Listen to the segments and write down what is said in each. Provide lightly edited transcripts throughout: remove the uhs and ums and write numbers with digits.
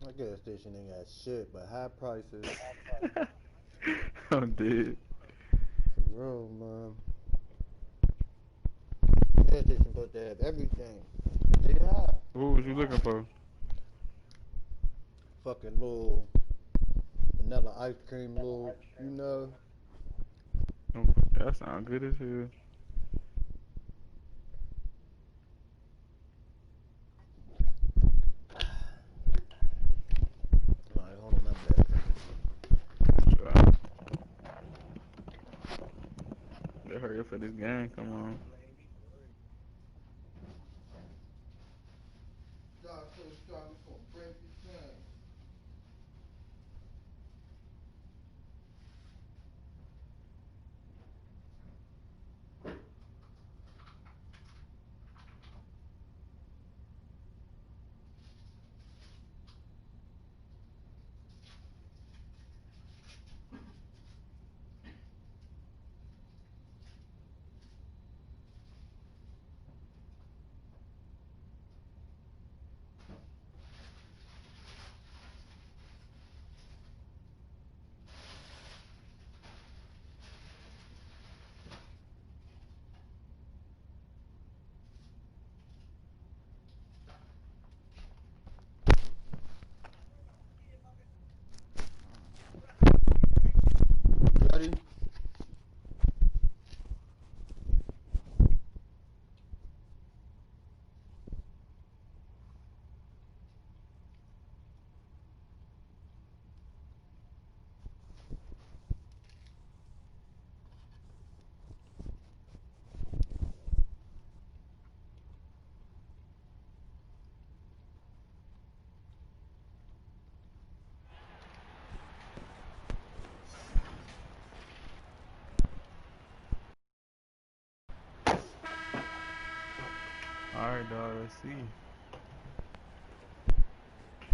My gas station ain't got shit but high prices. I'm dead. For real, man. Gas station supposed to have everything. They high. What was you looking for? Fucking little vanilla ice cream, little, you know. Oh, that sound good as hell. Alright, hold on, I'm back. They hurry up for this game. Come on. Ready? Alright, dog. Let's see.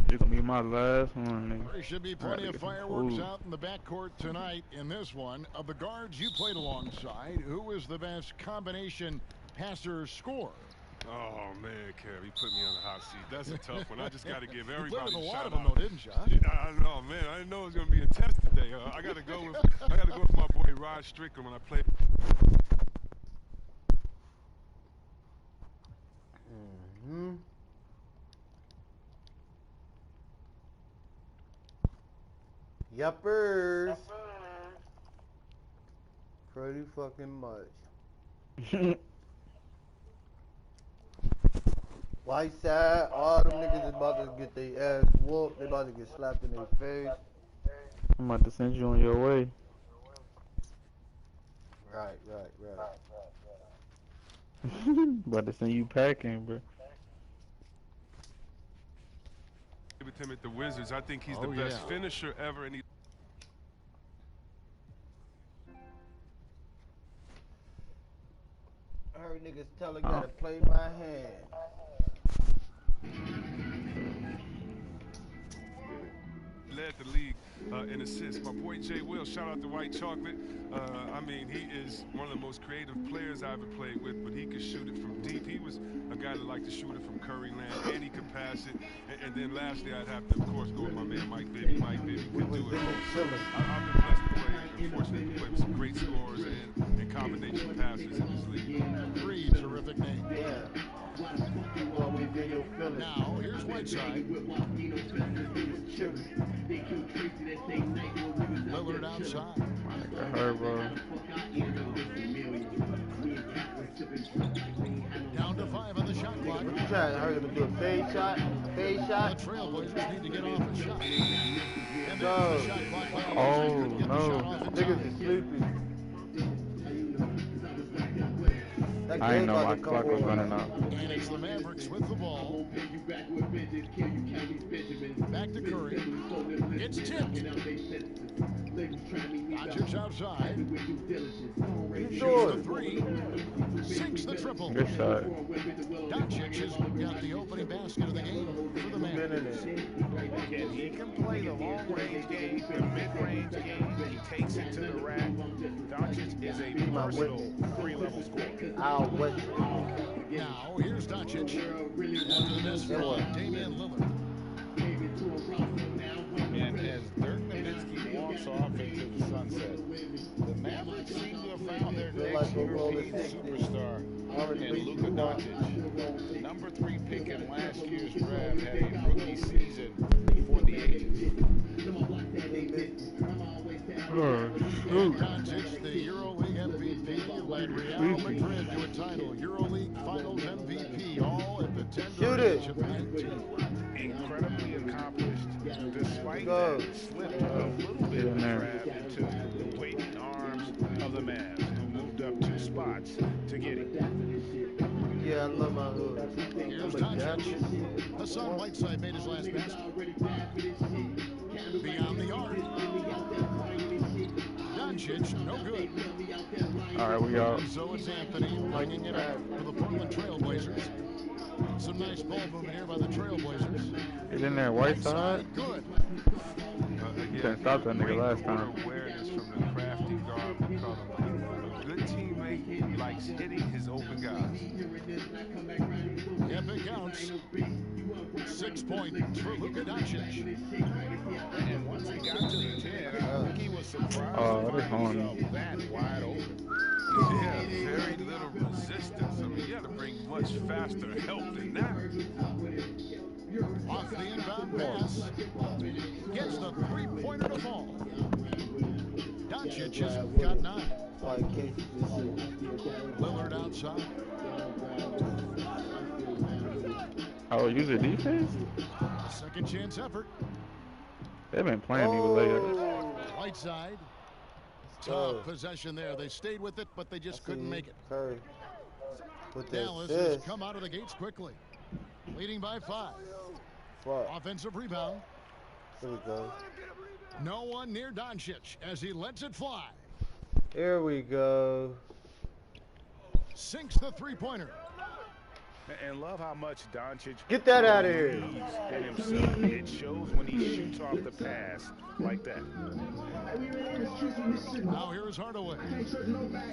It's gonna be my last one, nigga. There should be plenty of fireworks out in the backcourt tonight in this one. Of the guards you played alongside, who was the best combination passer scorer? Oh, man, Kev, he put me on the hot seat. That's a tough one. I just got to give You everybody played with a a lot shout of them, out. though, didn't you? Huh? I know, man. I didn't know it was going to be intense today. I got to go with my boy Rod Strickland when I played. Yuppers. Pretty fucking much. White side, all them niggas is about to get their ass whooped. They about to get slapped in their face. I'm about to send you on your way. Right. About to send you packing, bro. With him at the Wizards, I think he's the best finisher ever. And I heard niggas telling you to play my hand. led the league in assists. My boy Jay Will, shout out to White Chocolate. I mean, he is one of the most creative players I ever played with, but he could shoot it from deep. He was a guy that liked to shoot it from Curry land, and he could pass it. And then lastly, I'd have to, of course, go with my man Mike Bibby. Mike Bibby could do it. So I've been blessed to play and fortunate to play with some great scorers and combination passes in this league. Three terrific names. Now, here's Whiteside. Lillard outside. I heard, bro. Down to 5 on the shot clock. What you trying to hurry up and do a fade shot? A fade shot? The Trailblazers need to get off a shot. And No. the shot clock. Oh, no. Niggas is sleepy. I didn't know my clock was running out. And it's the Mavericks with the ball. Back to Curry. It's tipped. Doncic outside. Shoots the three. Sinks the triple. Good shot. Doncic has got the opening basket of the game for the Mavericks. Again, he can play the long-range game, the mid-range game. He takes it to the rack. Doncic is a versatile three-level scorer. Now, here's Doncic. After this from Damian Lillard. drifts off into the sunset. The Mavericks seem to have found their next European superstar in Luka Doncic. The #3 pick in last year's draft had a rookie season for the ages. Doncic, the EuroLeague MVP, led Real Madrid to a title. EuroLeague Finals MVP, all at the tender age of 19. Incredibly accomplished, despite that slipped a little bit of the draft into the waiting arms of the Mavs, who moved up 2 spots to get him. Yeah, I love my hood. Here's Doncic. Hassan Whiteside made his last basket. Beyond the arc. Doncic, no good. All right, we out. So it's Anthony bringing it up for the Portland Trailblazers. Some nice ball movement here by the Trailblazers. Get in there, Whiteside. Good. You couldn't stop that nigga last time. Awareness from the crafty guard McCollum. Good teammate, likes hitting his open guys. Yep, it counts. 6 points for Luka Doncic. And once he got to the 10, I think he was surprised Oh, to they're find horny. himself that wide open. Yeah, very little resistance. I mean, you got to bring much faster help than that. Off the inbound pass. Gets the three-pointer to fall. Doncic has got 9. Lillard outside. Oh, use the defense? Second chance effort. They've been playing me later. Whiteside. Tough possession there. They stayed with it, but they just couldn't make it. Curry. With Dallas that has come out of the gates quickly. Leading by 5. Offensive rebound. Here we go. No one near Doncic as he lets it fly. Here we go. Sinks the three-pointer. And love how much Doncic Get that out of here. believes in himself. It shows when he shoots off the pass like that. Now here's Hardaway.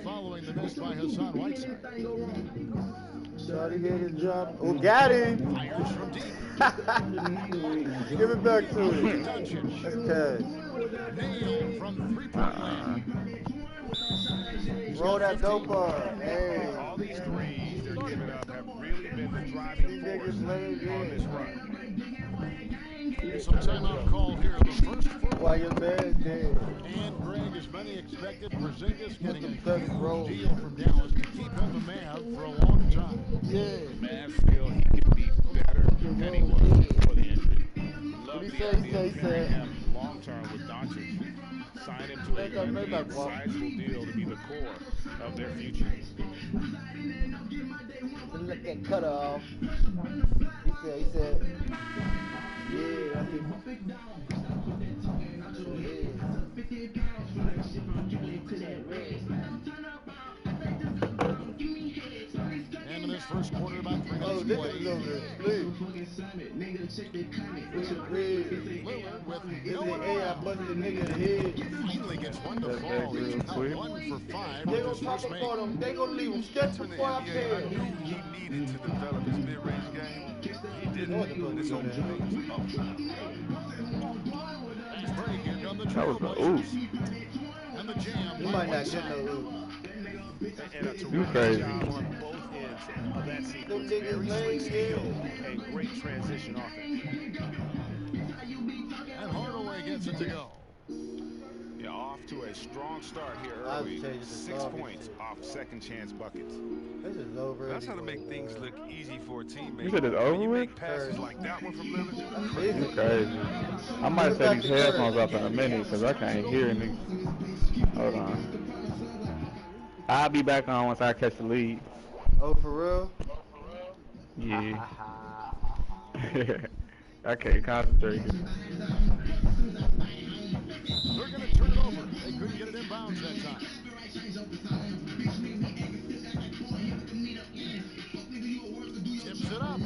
Following the miss by Hassan Whiteside. Shawty hit his job. Oh, got him. Fires from deep. Give it back to him. Doncic. That's cash. Nailed from three-point land. Roll that dope on. Hey. All these threes they're giving up have really been the driving force on this run. Some timeout call here. The first Why your man dead? and Greg, as many expected, Porzingis getting a Doesn't huge roll. deal from Dallas to keep him the Mav for a long time. Yeah. The Mavs feel he could be better than he was before the injury. Love He the said? idea of pairing him long-term with Doncic. Sign him to a guaranteed sizable deal to be the core of their future. Let that cut off. He said, yeah, I think. And in this first quarter, about 3 Oh, minutes this play. is over. Please. With the red. Lillard with Is no it one A, I around. bust the nigga head. Finally gets one to That's fall. real He's now quick. 1 for 5 They with gonna his pop first up make. on him. They gonna leave him step In the before I NBA, I pay. knew he needed to develop his mid-range game. He didn't. And his own thing. Fast break. Here come the That was a Trailblazers. And the jam. You by might not get Whiteside. no ooh. And a You terrific crazy. job on both ends of that sequence. Them niggas Very lame, slick steal yeah. and great transition offense. And Hardaway gets it to go. Yeah, off to a strong start here I've early. changed the 6 song. points off second chance buckets. This is over. That's how to anyway, make things man. look easy for a teammate. You said it's When over you with? make passes like that one from Lillard. That's easy. You crazy. I might set these headphones up in a minute because I can't hear niggas. Hold on. I'll be back on once I catch the lead. Oh, for real? Yeah. I can't concentrate. They're going to turn it over. They couldn't get it in bounds that time. Tips it up.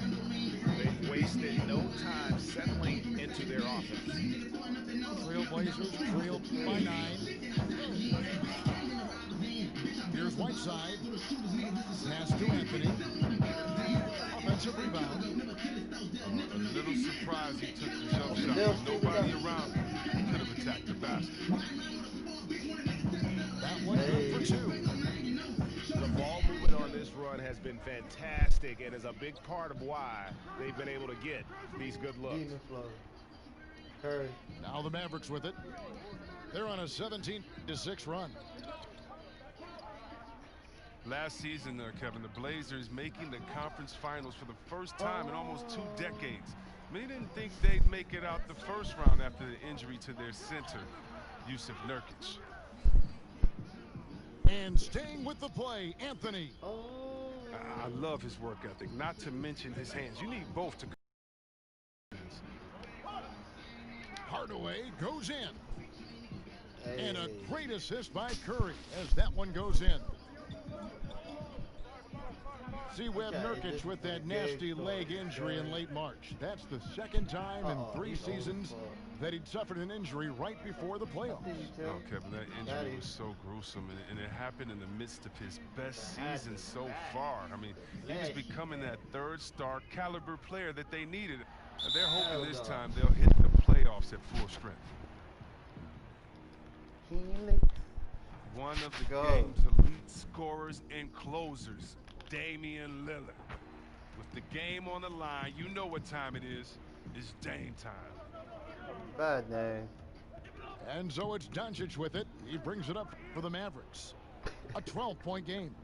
They've wasted no time settling into their offense. Trailblazers trailed by 9. Here's Whiteside. Pass to Anthony. Offensive rebound. A little surprised he took the jump shot. They'll Nobody around him. could have attacked the basket. That one good for two. The ball movement on this run has been fantastic and is a big part of why they've been able to get these good looks. Demon flow. Curry. Now the Mavericks with it. They're on a 17-6 run. Last season, Kevin, the Blazers making the conference finals for the first time in almost 2 decades. Many didn't think they'd make it out the first round after the injury to their center, Yusuf Nurkic. And staying with the play, Anthony. I love his work ethic, not to mention his hands. You need both to. Hardaway goes in. Hey. And a great assist by Curry as that one goes in. See Webb Nurkic with that nasty leg injury in late March. That's the second time in 3 seasons that he'd suffered an injury right before the playoffs. Oh, Kevin, that injury was so gruesome, and it happened in the midst of his best season so far. I mean, he was becoming that third-star caliber player that they needed. They're hoping this time they'll hit the playoffs at full strength. One of the game's elite scorers and closers, Damian Lillard. With the game on the line, you know what time it is. It's Dame time. Bad name. And so it's Doncic with it. He brings it up for the Mavericks. A 12-point game.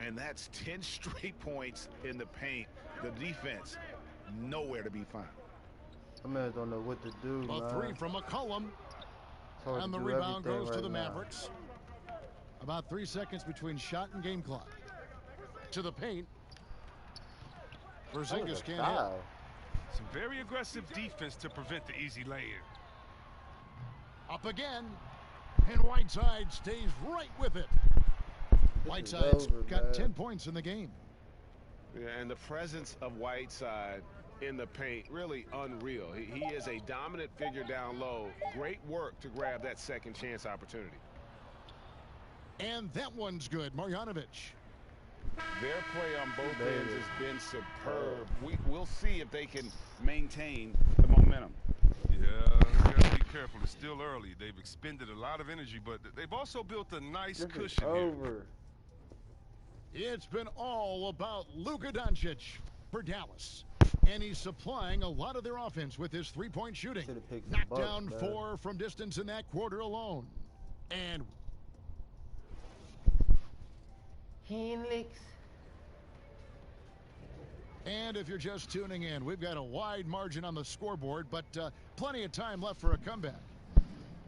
And that's 10 straight points in the paint. The defense, nowhere to be found. I man don't know what to do, A man. 3 from McCollum. And the rebound goes to the Mavericks. About 3 seconds between shot and game clock. To the paint. Porzingis can't hit. Some very aggressive defense to prevent the easy lay-in. Up again. And Whiteside stays right with it. Whiteside's got 10 points in the game. Yeah, and the presence of Whiteside in the paint, really unreal. He is a dominant figure down low. Great work to grab that second chance opportunity. And that one's good. Marjanovic. Their play on both ends has been superb. We'll see if they can maintain the momentum. Yeah, you gotta be careful. It's still early. They've expended a lot of energy, but they've also built a nice cushion here. It's been all about Luka Doncic for Dallas. And he's supplying a lot of their offense with his three-point shooting. Knocked down 4 from distance in that quarter alone. And Helix. And if you're just tuning in, we've got a wide margin on the scoreboard, but plenty of time left for a comeback.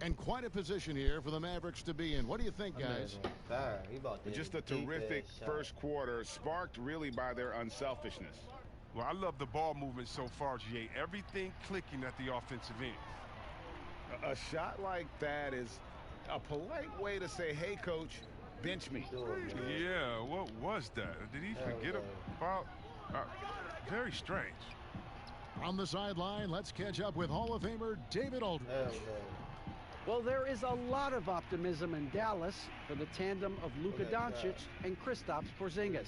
And quite a position here for the Mavericks to be in. What do you think, guys? Just a terrific first quarter, sparked really by their unselfishness. Well, I love the ball movement so far, GA. Everything clicking at the offensive end. A shot like that is a polite way to say, hey, coach, bench me. Yeah, what was that? Did he forget about? Very strange. On the sideline, let's catch up with Hall of Famer David Aldridge. Well, there is a lot of optimism in Dallas for the tandem of Luka Doncic and Kristaps Porzingis.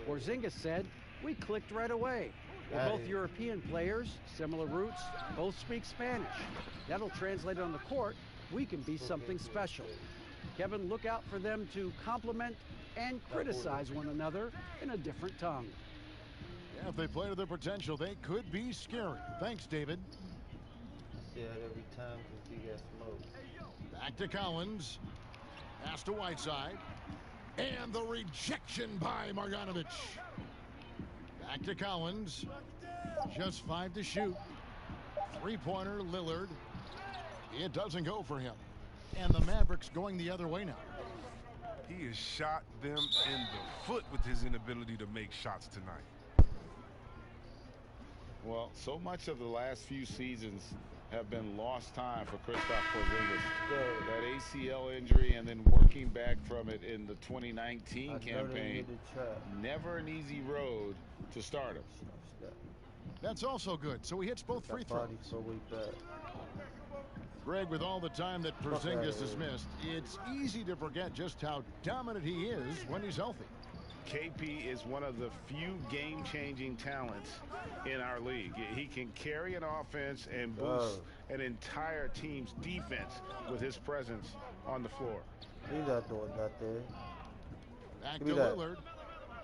Porzingis said, "We clicked right away. We're both European players, similar roots, both speak Spanish. That'll translate on the court. We can be something special." Kevin, look out for them to compliment and criticize one another in a different tongue. Yeah, if they play to their potential, they could be scary. Thanks, David. See that every time because he got smoked. Back to Collins. Pass to Whiteside. And the rejection by Marjanovic. Back to Collins. Just 5 to shoot. Three-pointer, Lillard. It doesn't go for him. And the Mavericks going the other way now. He has shot them in the foot with his inability to make shots tonight. Well, so much of the last few seasons have been lost time for Kristaps Porzingis. That ACL injury and then working back from it in the 2019 campaign. Never an easy road to start him. That's also good. So he hits both free throws. Greg, with all the time that Porzingis has missed, it's easy to forget just how dominant he is when he's healthy. KP is one of the few game-changing talents in our league. He can carry an offense and boost an entire team's defense with his presence on the floor. He's not doing nothing. Back Give to me that. Lillard.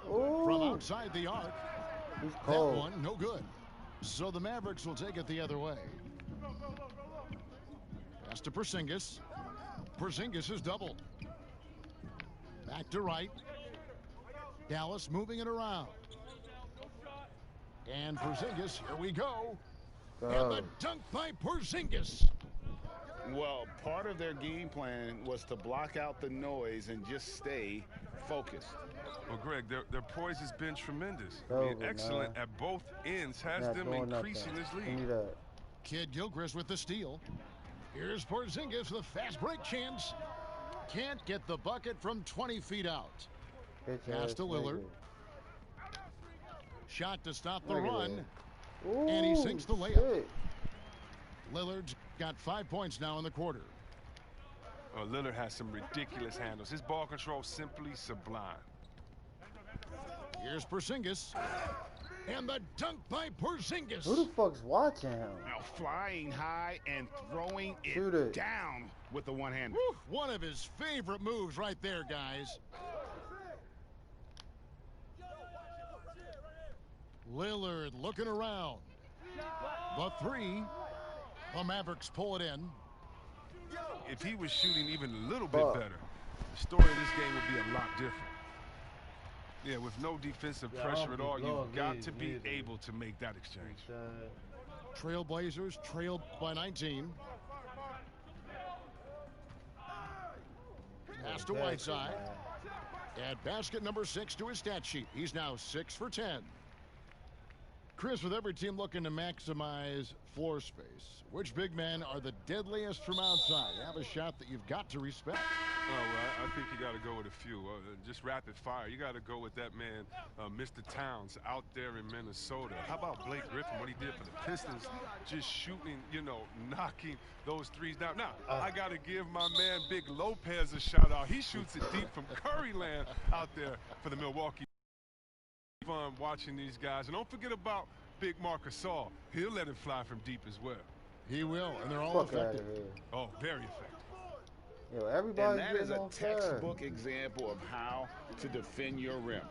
Ooh. From outside the arc. He's That cold. one, no good. So the Mavericks will take it the other way. Pass to Porzingis. Porzingis is doubled. Back to Wright. Dallas moving it around. And Porzingis, here we go. And the dunk by Porzingis. Well, part of their game plan was to block out the noise and just stay focused. Well, Greg, their poise has been tremendous. Over, excellent man. at both ends, has Not them doing increasing nothing. this Give lead. me that. Kid Gilchrist with the steal. Here's Porzingis with a fast break chance. Can't get the bucket from 20 feet out. Pass to Lillard. Shot to stop the run. Ooh, And he sinks the layup. shit. Lillard's got 5 points now in the quarter. Lillard has some ridiculous handles. His ball control simply sublime. Here's Porzingis. And the dunk by Porzingis. Who the fuck's watching him? Now flying high and throwing Shoot it it. down with the one-hander. Woo, one of his favorite moves right there, guys. Lillard looking around. The three. The Mavericks pull it in. If he was shooting even a little bit better, the story of this game would be a lot different. Yeah, with no defensive pressure at all, you've got to be able to make that exchange. Trailblazers trailed by 19. Pass to Whiteside. Add basket number 6 to his stat sheet. He's now 6 for 10. Chris, with every team looking to maximize floor space, which big men are the deadliest from outside? You have a shot that you've got to respect. Oh, well, I think you got to go with a few. Just rapid fire. You got to go with that man, Mr. Towns, out there in Minnesota. How about Blake Griffin, what he did for the Pistons, just shooting, knocking those threes down. Now, I got to give my man Big Lopez a shout-out. He shoots it deep from Curryland out there for the Milwaukee. Fun watching these guys. And don't forget about Big Marc Gasol. He'll let it fly from deep as well. He will, and they're all effective. Oh, very effective. Yo, everybody's And that is a getting on fire. textbook example of how to defend your rim.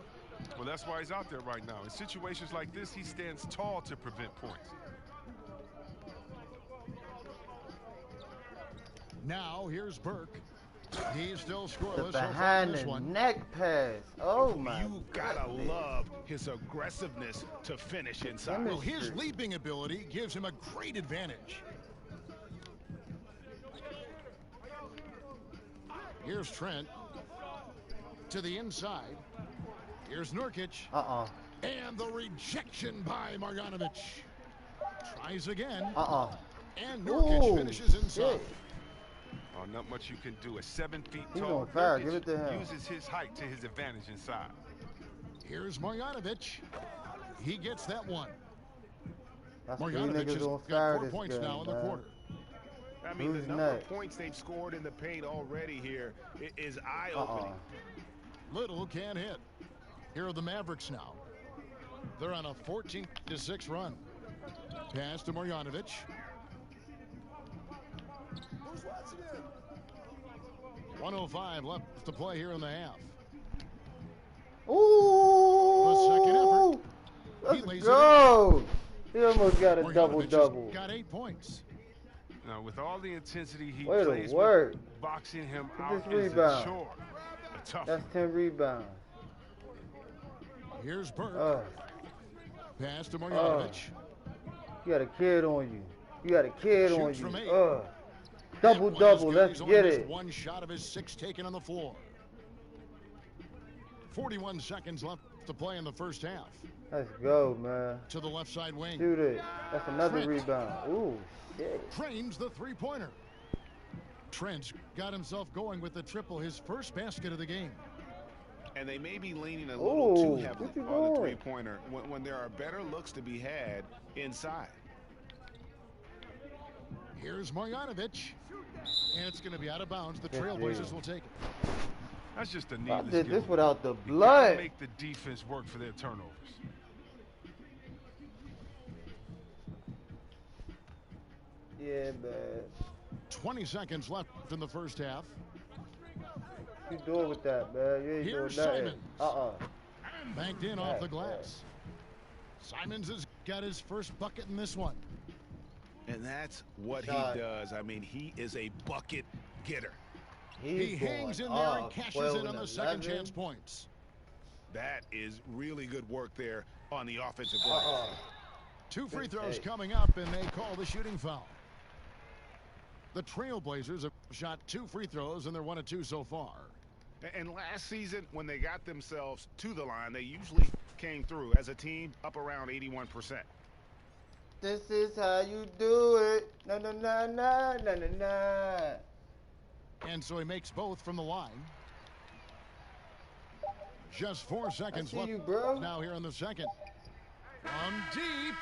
Well, that's why he's out there right now. In situations like this, he stands tall to prevent points. Now, here's Burke. He's still The scoreless so far in behind this the one. neck pass. Oh my You gotta goodness. love his aggressiveness to finish inside. Well, his leaping ability gives him a great advantage. Here's Trent to the inside. Here's Nurkic. And the rejection by Marjanovic. Tries again. And Nurkic finishes inside. Shit. Oh, not much you can do. A 7 feet He's tall on fire. Nurkic Give it to him. uses his height to his advantage inside. Here's Marjanovic. He gets that one. That's three Marjanovic niggas has on got fire 4 this points game, now in the man. quarter. I mean, Who's the number next? of points they've scored in the paint already here is eye-opening. Little can't hit. Here are the Mavericks now. They're on a 14-6 run. Pass to Marjanovic. Who's watching him? 1:05 left to play here in the half. Ooh! The second effort. He lays Let's go! He almost got a Marjanovic double-double. has got 8 points. Now, with all the intensity he Way to plays work. with, boxing him Look out at this is a rebound. chore. A tough That's one. 10 rebounds. Here's Burke. Pass to Marjanovic. You got a kid on you. You got a kid Shoots on from 8. you. Double-double. Let's He's only get missed it. 1 shot of his 6 taken on the floor. 41 seconds left to play in the first half. Let's go, man. To the left side wing. Shoot it. That's another Trent. rebound. Ooh, shit. Trains the three-pointer. Trent got himself going with the triple, his first basket of the game. And they may be leaning a little Ooh, too heavily what you on the doing? three-pointer when there are better looks to be had inside. Here's Marjanovic. And it's going to be out of bounds. The Good Trailblazers deal. will take it. That's just a I needless did this giveaway. without the You gotta blood. make the defense work for their turnovers. Yeah, man. 20 seconds left in the first half. What you doing with that, man? You ain't Here's doing nothing. Simons. Banked in off the glass. Simons has got his first bucket in this one. And that's what Shot. he does. I mean, he is a bucket getter. He hangs in there and cashes in on the second chance points. That is really good work there on the offensive glass. 2 free throws coming up, and they call the shooting foul. The Trailblazers have shot 2 free throws, and they're 1 of 2 so far. And last season, when they got themselves to the line, they usually came through as a team up around 81%. This is how you do it. Na na na na na na na. And so he makes both from the line. Just 4 seconds left now here in the second. From deep.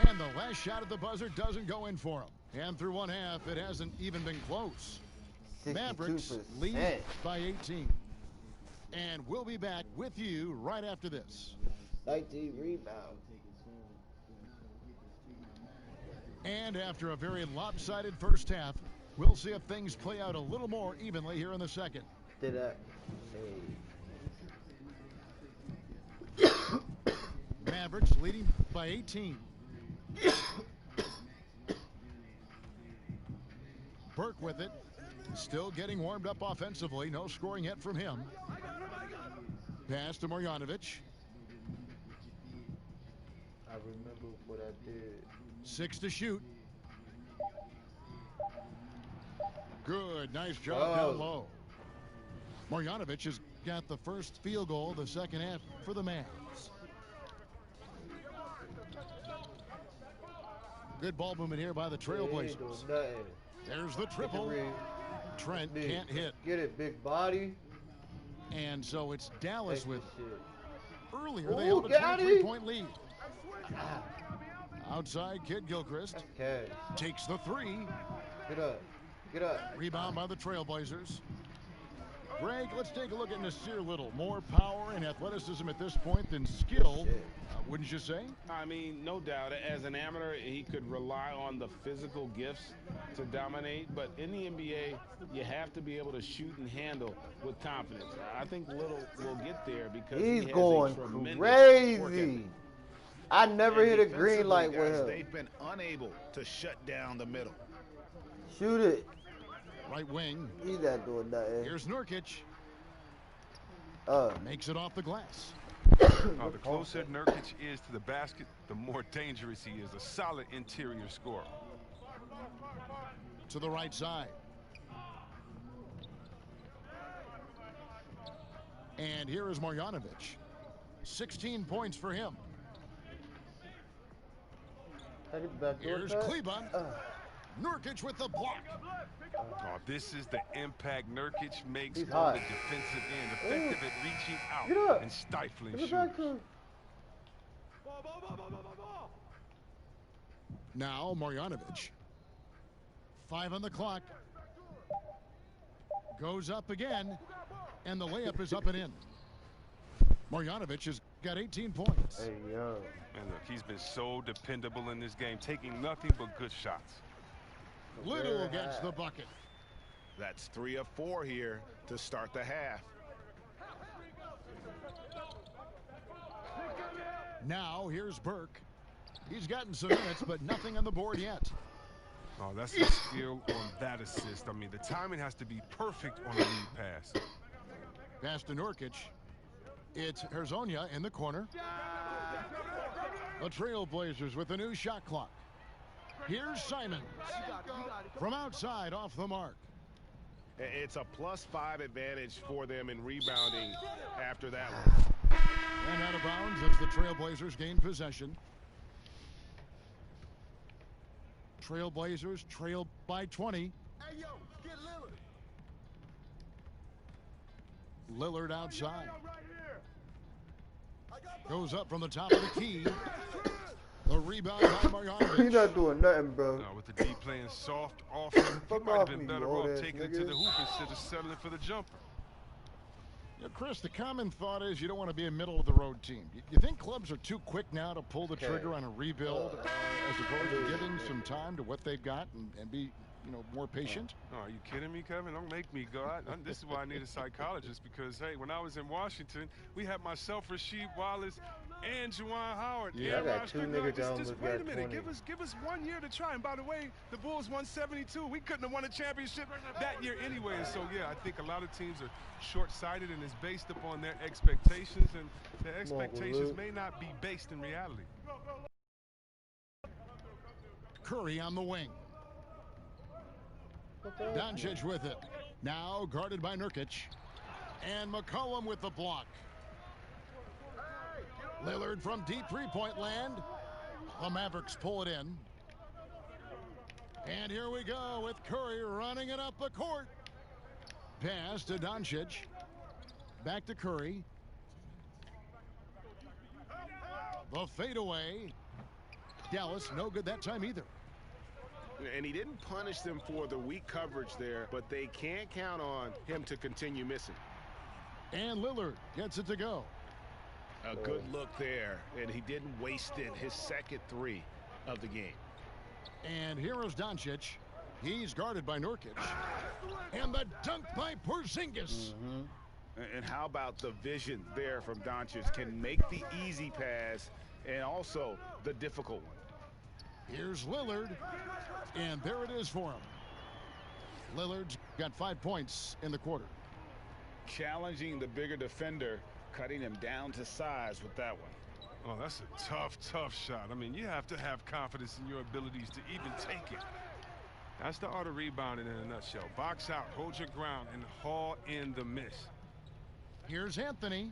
And the last shot at the buzzer doesn't go in for him. And through one half, it hasn't even been close. 62%. Mavericks lead by 18. And we'll be back with you right after this. 19 rebounds. And after a very lopsided first half, we'll see if things play out a little more evenly here in the second. Did that? Mavericks leading by 18. Burke with it. Still getting warmed up offensively. No scoring yet from him. Pass to Marjanovic. I remember what I did. 6 to shoot. Good. Nice job down low. Marjanovic has got the first field goal of the second half for the Mavs. Good ball movement here by the Trailblazers. There's the triple. Trent can't hit. Get it, big body. And so it's Dallas with earlier they held a 23-point lead. Outside Kid Gilchrist takes the 3. Get up. Get up. Rebound by the Trailblazers. Greg, let's take a look at Nasir Little. More power and athleticism at this point than skill, wouldn't you say? I mean, no doubt. As an amateur, he could rely on the physical gifts to dominate. But in the NBA, you have to be able to shoot and handle with confidence. I think Little will get there because he's he has going a tremendous crazy. I never hit a green light Guys, with him. they've been unable to shut down the middle. Shoot it. Right wing. He's not doing nothing. Here's Nurkic. Makes it off the glass. The closer Nurkic is to the basket, the more dangerous he is. A solid interior scorer. To the right side. And here is Marjanovic. 16 points for him. Here's Kleba. Nurkic with the block. Oh, this is the impact Nurkic makes on the defensive end. Effective at reaching out and stifling shooters. Now Marjanovic. 5 on the clock. Goes up again. And the layup is up and in. Marjanovic has got 18 points. Hey, yo. And look, he's been so dependable in this game, taking nothing but good shots. Little gets the bucket. That's 3 of 4 here to start the half. Now here's Burke. He's gotten some minutes, but nothing on the board yet. Oh, that's the skill on that assist. I mean, the timing has to be perfect on the lead pass. Pass to Nurkic. It's Herzonia in the corner. The Trailblazers with a new shot clock. Here's Simons. From outside, off the mark. It's a +5 advantage for them in rebounding after that one. And out of bounds as the Trailblazers gain possession. Trailblazers trail by 20. Hey, yo, get Lillard. Lillard outside. Goes up from the top of the key. The rebound by Marjanovic. He's not doing nothing, bro. With the D playing soft offense, he might have been better off taking it to the hoop instead of settling for the jumper. Chris, the common thought is you don't want to be a middle-of-the-road team. You think clubs are too quick now to pull the trigger on a rebuild as opposed to giving some time to what they've got and be, more patient? Oh, are you kidding me, Kevin? Don't make me go. This is why I need a psychologist because, hey, when I was in Washington, we had myself, Rasheed Wallace, and Juwan Howard. Yeah, and I got 2 niggas that almost wait a got minute. 20. Give us 1 year to try. And by the way, the Bulls won 72. We couldn't have won a championship that year anyway. And so, yeah, I think a lot of teams are short-sighted and it's based upon their expectations, and their expectations may not be based in reality. Curry on the wing. Doncic with it. Now guarded by Nurkic. And McCollum with the block. Lillard from deep three-point land. The Mavericks pull it in. And here we go with Curry running it up the court. Pass to Doncic. Back to Curry. The fadeaway. Dallas no good that time either. And he didn't punish them for the weak coverage there, but they can't count on him to continue missing. And Lillard gets it to go. A good look there, and he didn't waste it. His second 3 of the game. And here is Doncic. He's guarded by Nurkic. And the dunk by Porzingis. And how about the vision there from Doncic? Can make the easy pass and also the difficult one. Here's Lillard. And there it is for him. Lillard's got 5 points in the quarter. Challenging the bigger defender, cutting him down to size with that one. Oh, that's a tough shot. I mean, you have to have confidence in your abilities to even take it. That's the art of rebounding in a nutshell. Box out, hold your ground, and haul in the miss. Here's Anthony.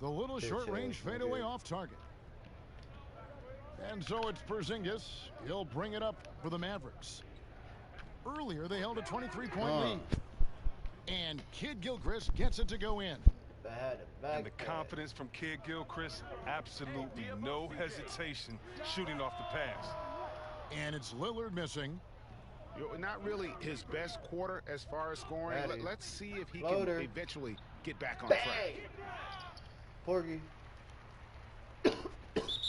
The little short-range fadeaway off target. And so it's Porzingis. He'll bring it up for the Mavericks. Earlier, they held a 23-point lead. And Kid Gilchrist gets it to go in. And the confidence from Kid Gilchrist, absolutely no hesitation shooting off the pass. And it's Lillard missing. Not really his best quarter as far as scoring. Let's see if he can eventually get back on track. Porgy.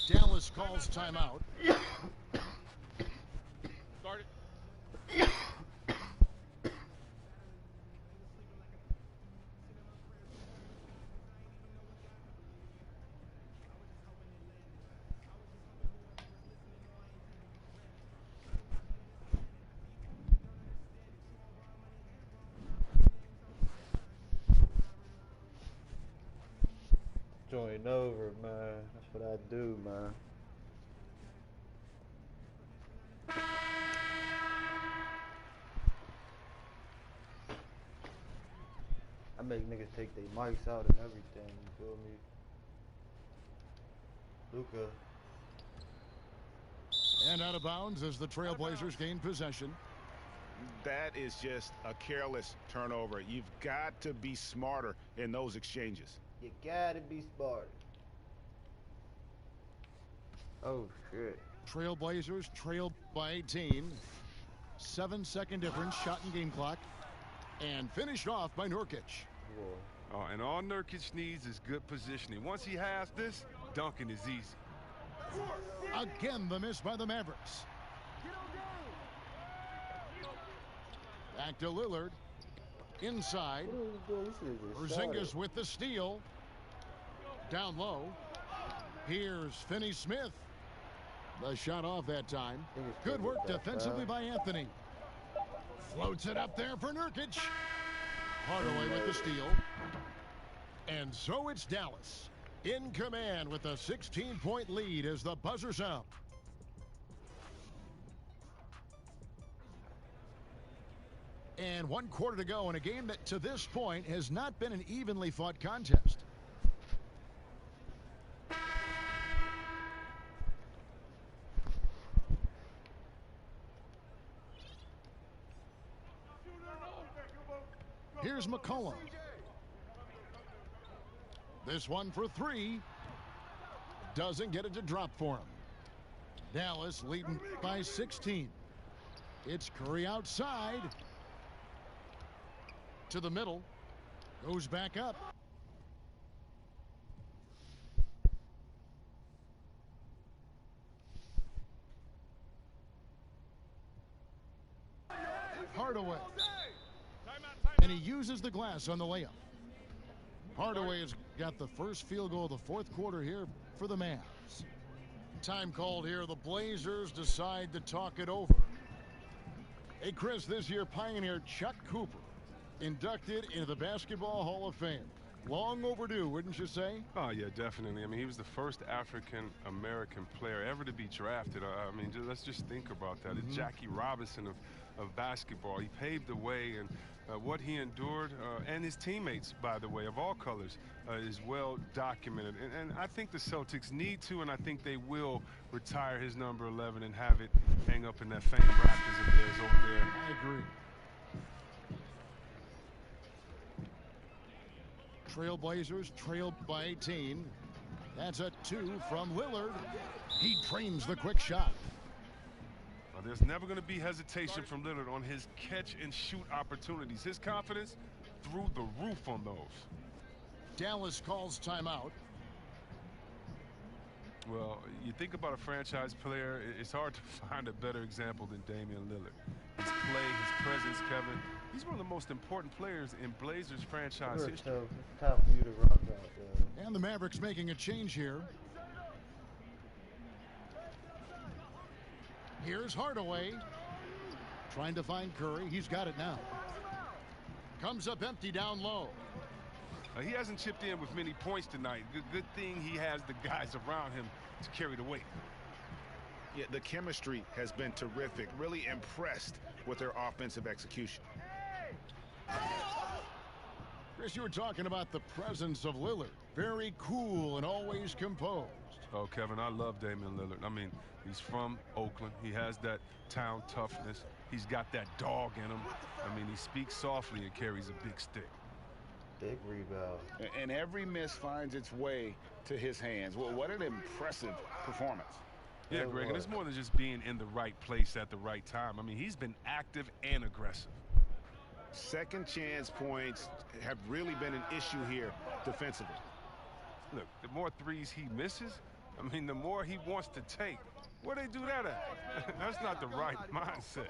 Dallas calls timeout. Start it. Join over, man. That's what I do, man. I make niggas take their mics out and everything, you feel me? Luka. And out of bounds as the Trailblazers gain possession. That is just a careless turnover. You've got to be smarter in those exchanges. You gotta be smart. Oh, shit. Trailblazers trail by 18. 7-second difference, shot and game clock. And finished off by Nurkic. Oh, and all Nurkic needs is good positioning. Once he has this, dunking is easy. Again, the miss by the Mavericks. Back to Lillard. Inside. Porzingis with the steal. Down low. Here's Finney-Smith. The shot off that time. Good work defensively by Anthony. Floats it up there for Nurkic. Hardaway with the steal. And so it's Dallas in command with a 16-point lead as the buzzer sound. And 1 quarter to go in a game that to this point has not been an evenly fought contest. Here's McCollum. This one for 3. Doesn't get it to drop for him. Dallas leading by 16. It's Curry outside. To the middle. Goes back up. Hardaway. And he uses the glass on the layup. Hardaway has got the first field goal of the fourth quarter here for the Mavs. Time called here. The Blazers decide to talk it over. Hey, Chris, this year pioneer Chuck Cooper inducted into the Basketball Hall of Fame. Long overdue, wouldn't you say? Oh, yeah, definitely. I mean, he was the first African-American player ever to be drafted. I mean, let's just think about that. The Jackie Robinson of basketball. He paved the way, and what he endured, and his teammates, by the way, of all colors, is well documented. And I think the Celtics need to, and I think they will retire his number 11 and have it hang up in that famed Raptors of theirs over there. I agree. Trailblazers trailed by 18. That's a 2 from Lillard. He trains the quick shot. Well, there's never going to be hesitation from Lillard on his catch-and-shoot opportunities. His confidence through the roof on those. Dallas calls timeout. Well, you think about a franchise player, it's hard to find a better example than Damian Lillard. His play, his presence, Kevin. He's one of the most important players in Blazers franchise history. It's time for you to rock out there. And the Mavericks making a change here. Here's Hardaway. Trying to find Curry. He's got it now. Comes up empty down low. He hasn't chipped in with many points tonight. Good thing he has the guys around him to carry the weight. Yeah, the chemistry has been terrific. Really impressed with their offensive execution. Chris, you were talking about the presence of Lillard. Very cool and always composed. Oh, Kevin, I love Damian Lillard. I mean, he's from Oakland. He has that town toughness. He's got that dog in him. I mean, he speaks softly and carries a big stick. Big rebound. And every miss finds its way to his hands. Well, what an impressive performance. Yeah, Greg, and it's more than just being in the right place at the right time. I mean, he's been active and aggressive. Second chance points have really been an issue here defensively. Look, the more threes he misses, I mean, the more he wants to take. Where they do that at? That's not the right mindset.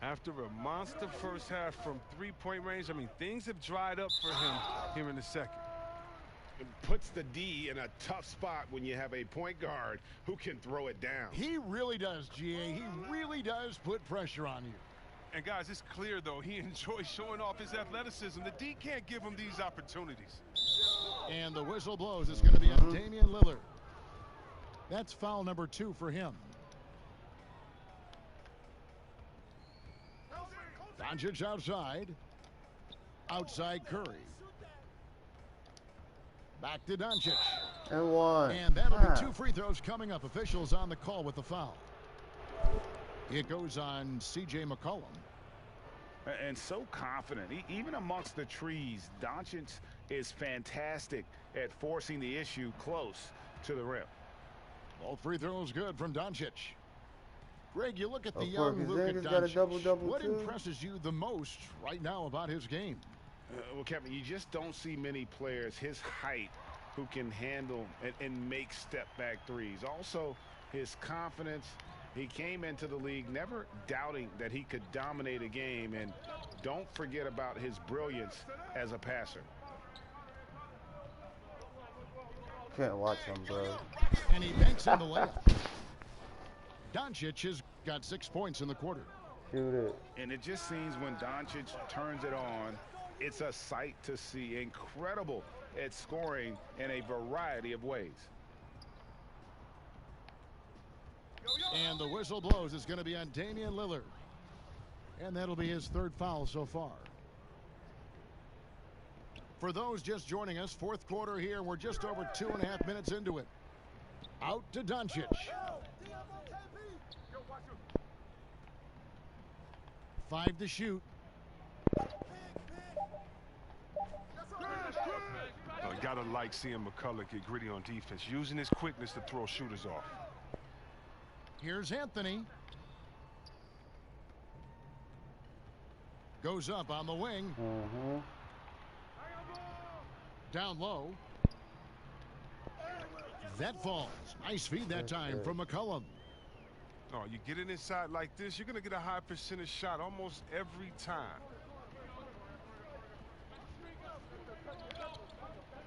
After a monster first half from three-point range, I mean, things have dried up for him here in the second. It puts the D in a tough spot when you have a point guard who can throw it down. He really does, GA. He really does put pressure on you. And, guys, it's clear, though, he enjoys showing off his athleticism. The D can't give him these opportunities. And the whistle blows. It's going to be on Damian Lillard. That's foul number 2 for him. Doncic outside. Outside Curry. Back to Doncic. And one. And that'll be 2 free throws coming up. Officials on the call with the foul. It goes on C.J. McCollum. And so confident. Even amongst the trees, Doncic is fantastic at forcing the issue close to the rim. All free throws good from Doncic. Greg, you look at the Of young course, Luka Got a Doncic. double-double What too? impresses you the most right now about his game? Well, Kevin, you just don't see many players his height who can handle and make step-back threes. Also, his confidence. He came into the league never doubting that he could dominate a game, and don't forget about his brilliance as a passer. Can't watch him, bro. And he makes in the layup. Doncic has got 6 points in the quarter. Shoot it. And it just seems when Doncic turns it on, it's a sight to see. Incredible at scoring in a variety of ways. And the whistle blows. It's going to be on Damian Lillard. And that'll be his 3rd foul so far. For those just joining us, 4th quarter here. We're just over 2.5 minutes into it. Out to Doncic. 5 to shoot. You gotta like seeing McCullough get gritty on defense, using his quickness to throw shooters off. Here's Anthony. Goes up on the wing. Down low. That falls. Nice feed that time from McCollum. Oh, you get it inside like this, you're going to get a high percentage shot almost every time.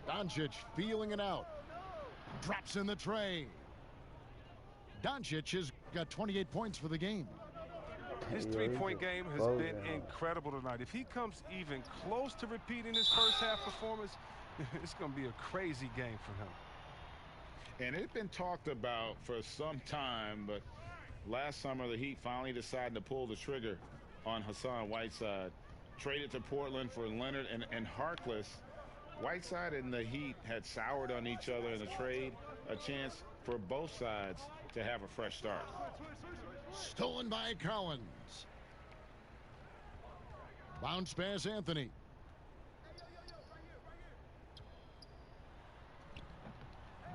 Doncic feeling it out. Drops in the tray. Doncic has got 28 points for the game. His three-point game has been incredible tonight. If he comes even close to repeating his first half performance, it's going to be a crazy game for him. And it's been talked about for some time, but last summer the Heat finally decided to pull the trigger on Hassan Whiteside. Traded to Portland for Leonard and Harkless. Whiteside and the Heat had soured on each other in the trade, a chance for both sides to have a fresh start. Stolen by Collins. Bounce pass Anthony.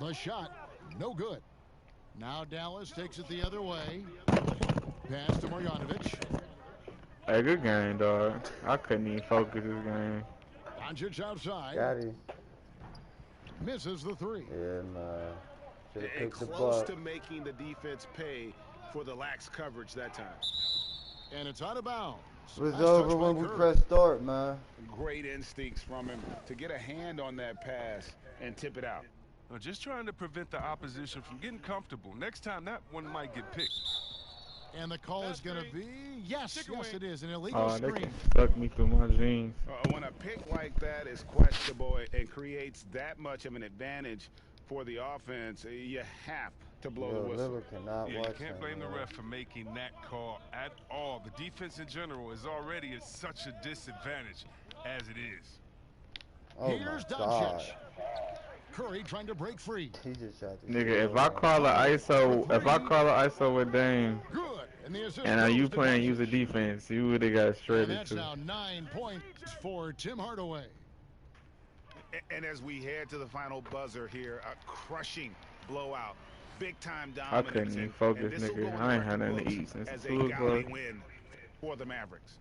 The shot, no good. Now Dallas takes it the other way. Pass to Marjanovic. Hey, good game, dog. I couldn't even focus this game. Doncic outside. Got him. Misses the three. Yeah, man. Should've And picked the close buck. to making the defense pay for the lax coverage that time. And it's out of bounds. It was Last over touch by when we Curry. pressed start, man. Great instincts from him to get a hand on that pass and tip it out. Well, just trying to prevent the opposition from getting comfortable. Next time, that one might get picked. And the call is going to be, yes, it is, an illegal Oh, they screen. can suck me through my jeans. When a pick like that is questionable and creates that much of an advantage for the offense, you have to blow the whistle. Lillard cannot Yeah, watch you can't blame him, the man. ref for making that call at all. The defense in general is already at such a disadvantage as it is. Oh Here's my God. Doncic. Curry trying to break free. He just shot the Nigga, shit if I out of call an ISO with Dame, Good. And the assist and goes you to playing Doncic. user defense, you would've got And shredded that's too. now 9 points for Tim Hardaway. And as we head to the final buzzer here, a crushing blowout. Big time I dominance. couldn't even and focus, this'll go nigga. in I ain't the had nothing to books eat since as a 2 gaudy o'clock. win for the Mavericks.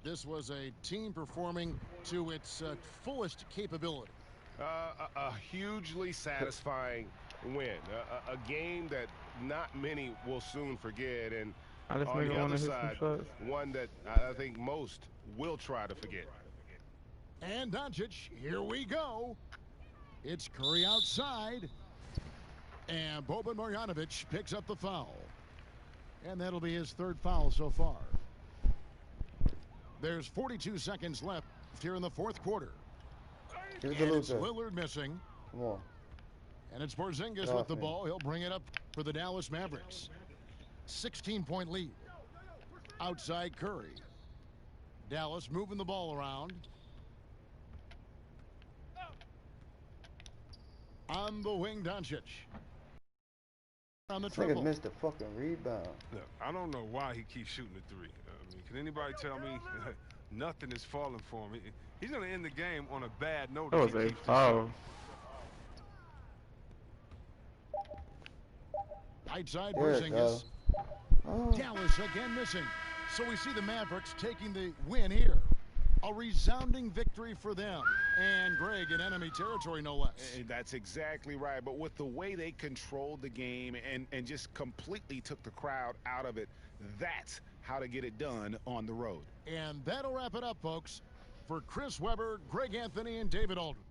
This was a team performing to its fullest capability. A hugely satisfying win. A game that not many will soon forget. And I just on nigga the wanna other hit some side, shots. one that I think most will try to forget. And Doncic, here we go. It's Curry outside. And Boban Marjanovic picks up the foul. And that'll be his 3rd foul so far. There's 42 seconds left here in the 4th quarter. Give it And to it's Luka. Lillard missing. Come on. And it's Porzingis Get with off the me. ball. He'll bring it up for the Dallas Mavericks. 16-point lead. Outside Curry. Dallas moving the ball around. On the wing, Doncic. On the This nigga triple. missed a fucking rebound. Look, I don't know why he keeps shooting the three. I mean, can anybody tell me nothing is falling for him? He's going to end the game on a bad note. That if was he a keeps this foul. up. Outside There it Porzingis. goes. Oh. Dallas again missing. So we see the Mavericks taking the win here. A resounding victory for them. And Greg in enemy territory, no less. That's exactly right. But with the way they controlled the game and just completely took the crowd out of it, that's how to get it done on the road. And that'll wrap it up, folks. For Chris Webber, Greg Anthony, and David Aldridge.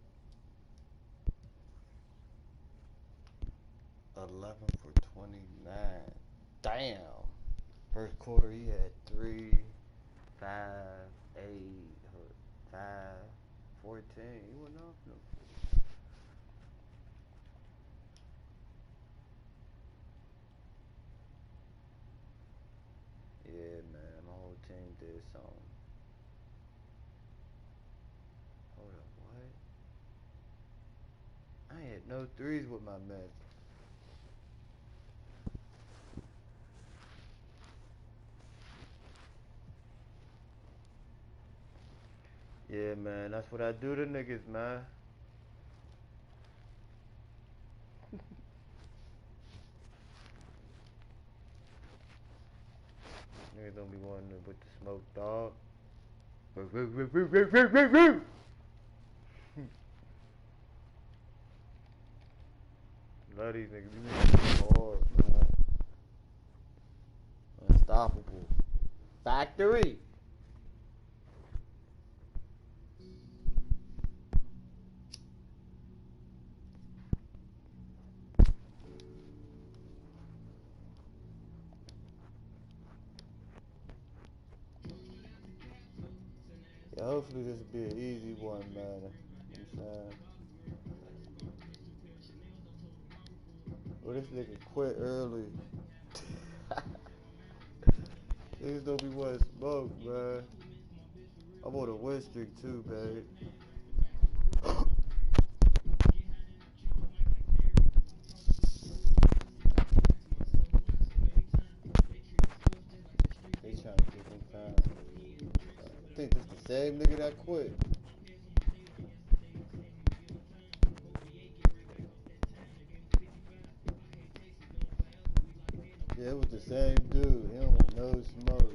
11 for 29. Damn. First quarter, he had 3, 5, 8, 5, 14. He went off. No. Yeah, man. My whole team did something. Hold up, what? I ain't had no threes with my mess. Yeah, man, that's what I do to niggas, man. Niggas don't be wanting to with the smoke, dog. Love these niggas. These niggas hard, man. Unstoppable. Factory. Yeah, hopefully this will be an easy one, man. You know what I'm saying? Well, this nigga quit early. Niggas don't be wanting smoke, man. I'm on a win streak too, babe. They trying to get them time. I think this the same nigga that quit. Yeah, it was the same dude. He don't want no smoke.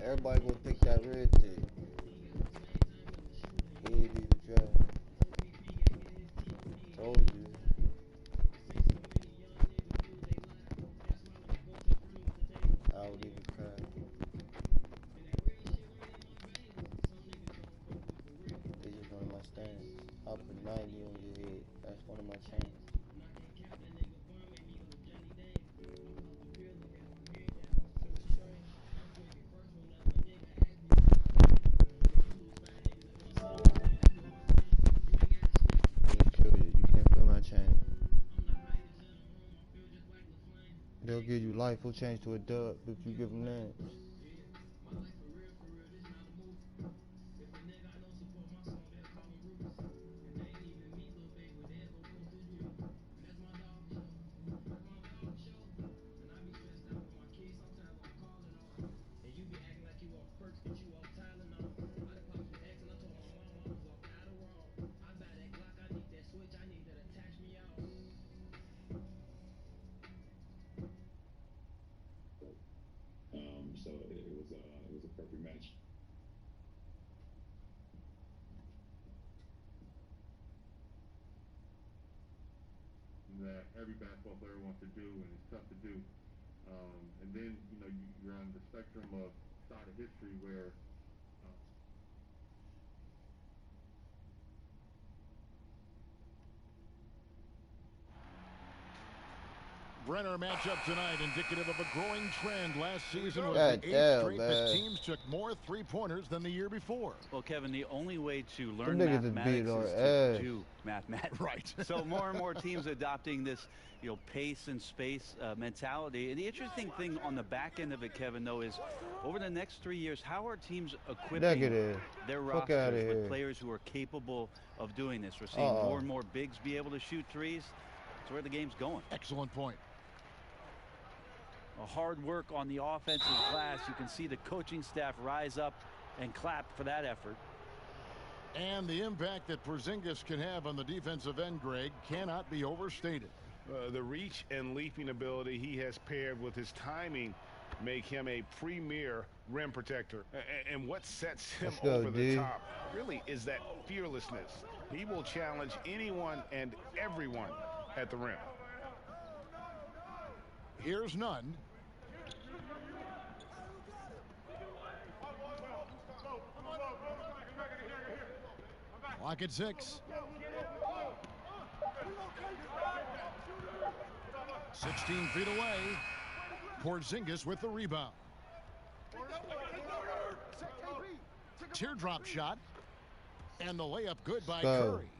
Everybody gonna think that red thing. He ain't even try. Told you. I would even cry. It's just one of my stands. I'll put 90 on your head. That's one of my chains. You can't feel my chain. They'll give you life. Will change to a dub if you give them names. So it was a perfect match. That every basketball player wants to do, and it's tough to do. And then you're on the spectrum of side of history where. Brenner matchup tonight indicative of a growing trend. Last season was God the 8th damn, straight man. that teams took more three-pointers than the year before. Well, Kevin, the only way to learn Them niggas is mathematics beating our is to ass. do mathematics. Right. So more and more teams adopting this, pace and space mentality. And the interesting thing on the back end of it, Kevin, though, is over the next 3 years, how are teams equipping their rosters with players who are capable of doing this? We're seeing more and more bigs be able to shoot threes. That's where the game's going. Excellent point. A hard work on the offensive glass. You can see the coaching staff rise up and clap for that effort. And the impact that Porzingis can have on the defensive end, Greg, cannot be overstated. The reach and leaping ability he has paired with his timing make him a premier rim protector. And what sets him over the top really is that fearlessness. He will challenge anyone and everyone at the rim. Here's none. Clock at 6. 16 feet away. Porzingis with the rebound. Teardrop shot. And the layup good by Curry.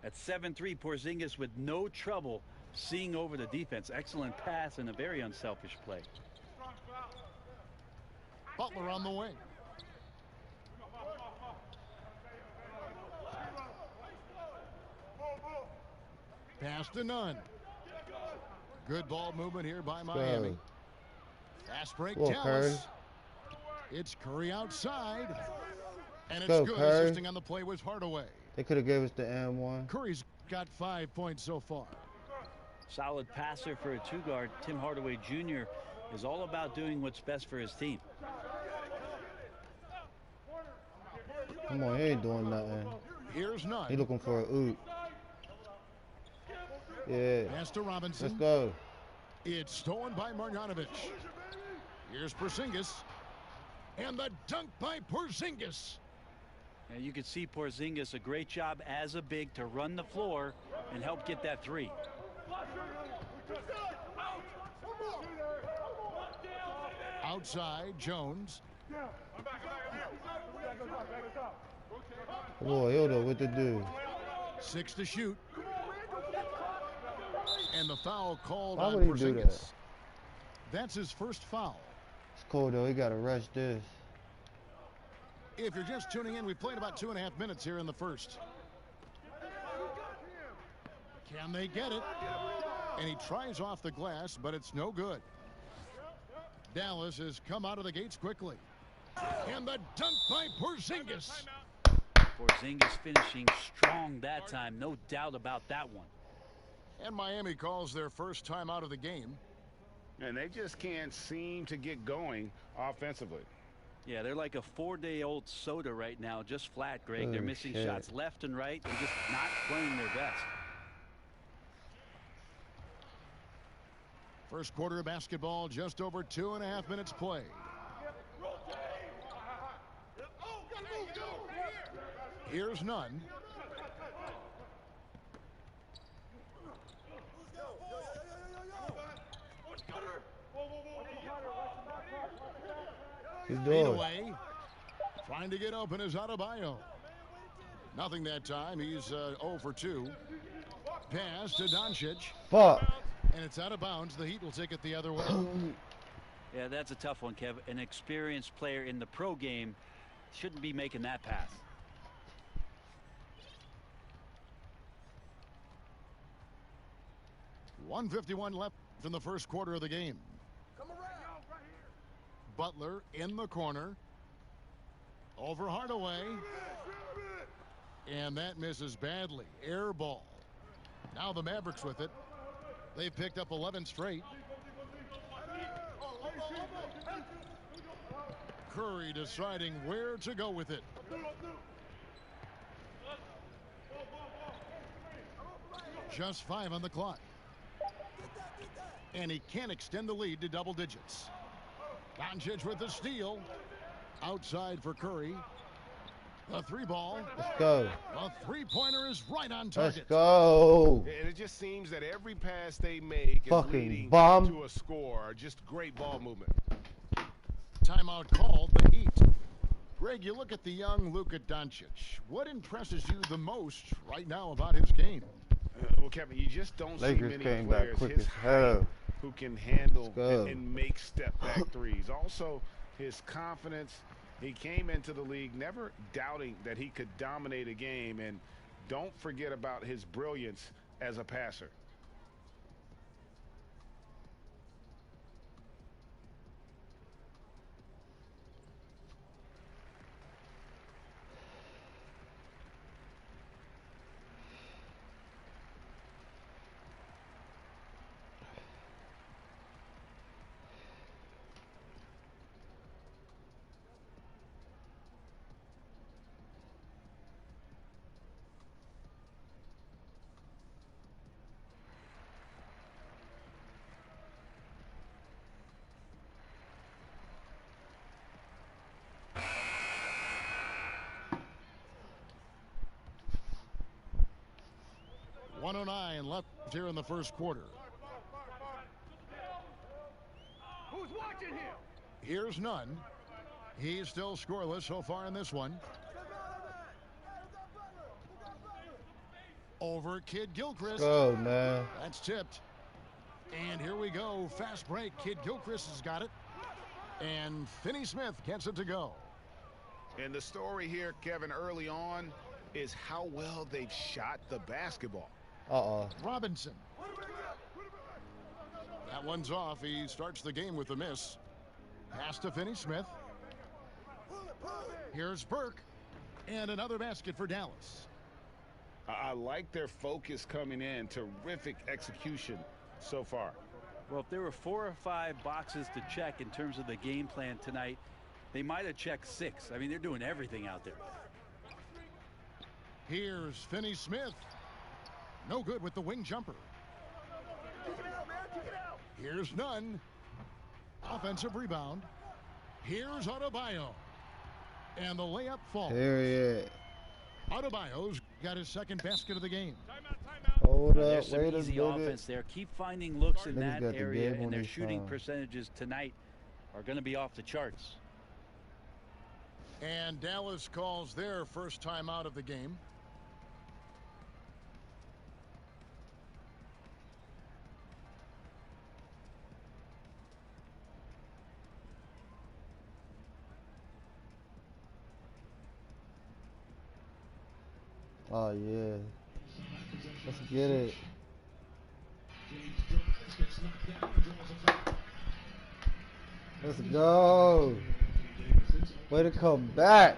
At 7-3, Porzingis with no trouble seeing over the defense. Excellent pass and a very unselfish play. Butler on the wing. Pass to none. Good ball movement here by Miami. Fast break, Dallas. It's Curry outside. And it's good. Assisting on the play was Hardaway. They could have gave us the M1. Curry's got 5 points so far. Solid passer for a two-guard. Tim Hardaway Jr. is all about doing what's best for his team. Come on, he ain't doing nothing. Here's none. He looking for a oop. Yeah. Pass to Robinson. Let's go. It's stolen by Marjanovic. Here's Porzingis. And the dunk by Porzingis. And you can see Porzingis a great job as a big to run the floor and help get that three. Outside, Jones. Boy, he'll know what to do. 6 to shoot. And the foul called Why on would he do Porzingis. that? That's his first foul. It's cool though. He got to rush this. If you're just tuning in, we played about 2.5 minutes here in the first. Can they get it? And he tries off the glass, but it's no good. Dallas has come out of the gates quickly. And the dunk by Porzingis. Porzingis finishing strong that time. No doubt about that one. And Miami calls their first time out of the game. And they just can't seem to get going offensively. Yeah, they're like a 4-day-old soda right now, just flat, Greg. They're missing shots left and right and just not playing their best. First quarter of basketball, just over 2.5 minutes played. Here's none. He's doing. Away. Trying to get open is Adebayo. Nothing that time. He's 0 for 2. Pass to Doncic. Fuck. And it's out of bounds. The Heat will take it the other way. Yeah, that's a tough one, Kev. An experienced player in the pro game shouldn't be making that pass. .151 left in the first quarter of the game. Butler in the corner. Over Hardaway. And that misses badly. Air ball. Now the Mavericks with it. They've picked up 11 straight. Curry deciding where to go with it. Just 5 on the clock. And he can't extend the lead to double digits. Doncic with the steal. Outside for Curry. The 3-ball. Let's go. The 3-pointer is right on target. Let's go. And it just seems that every pass they make is Fucking leading bomb. to a score. Just great ball movement. Timeout called, the Heat. Greg, you look at the young Luka Doncic. What impresses you the most right now about his game? Well, Kevin, you just don't Lakers see many came back players quick his as height hell. who can handle go. and make step-back threes. Also, his confidence. He came into the league never doubting that he could dominate a game, and don't forget about his brilliance as a passer. .109 left here in the first quarter. Who's watching him? Here's none. He's still scoreless so far in this one. Over Kid Gilchrist. Go, man. That's tipped. And here we go. Fast break. Kid Gilchrist has got it. And Finney Smith gets it to go. And the story here, Kevin, early on is how well they've shot the basketball. Robinson. That one's off. He starts the game with a miss. Pass to Finney Smith. Here's Burke. And another basket for Dallas. I like their focus coming in. Terrific execution so far. Well, if there were 4 or 5 boxes to check in terms of the game plan tonight, they might have checked 6. I mean, they're doing everything out there. Here's Finney-Smith. No good with the wing jumper. Here's Nunn. Offensive rebound. Here's Adebayo. And the layup falls. Period. Adebayo's got his second basket of the game. Hold up, There's some wait a easy minute. offense there. Keep finding looks in Niggas that got the area, game on and their their shooting side. percentages tonight are going to be off the charts. And Dallas calls their first time out of the game. Oh yeah. Let's get it. Let's go. Way to come back.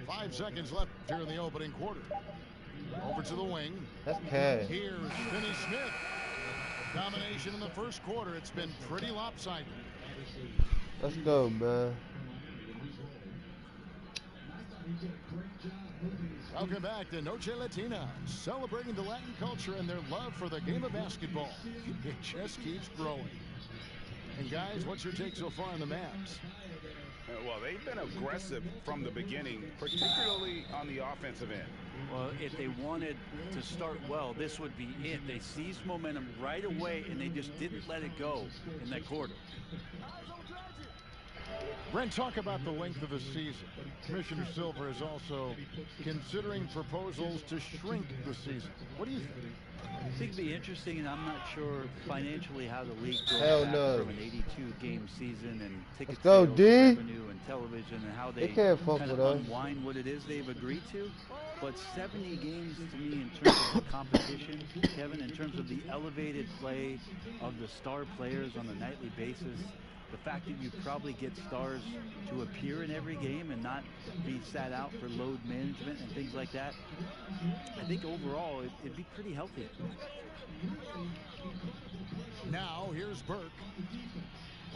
5 seconds left here in the opening quarter. Over to the wing. That's cash. Here's Finney-Smith. Domination in the first quarter. It's been pretty lopsided. Let's go, man. Welcome back to Noche Latina, celebrating the Latin culture and their love for the game of basketball. It just keeps growing. And guys, what's your take so far on the Mavs? Well, they've been aggressive from the beginning, particularly on the offensive end. Well, if they wanted to start well, this would be it. They seized momentum right away, and they just didn't let it go in that quarter. Brent, talk about the length of the season. Commissioner Silver is also considering proposals to shrink the season. What do you think? I think it'd be interesting, and I'm not sure financially how the league goes Hell back no. from an 82-game season and ticket Let's go, sales, D. revenue, and television, and how they can't fuck kind of with us. unwind what it is they've agreed to. But 70 games to me in terms of the competition, Kevin, in terms of the elevated play of the star players on a nightly basis, the fact that you probably get stars to appear in every game and not be sat out for load management and things like that, I think overall it'd be pretty healthy. Now here's Burke.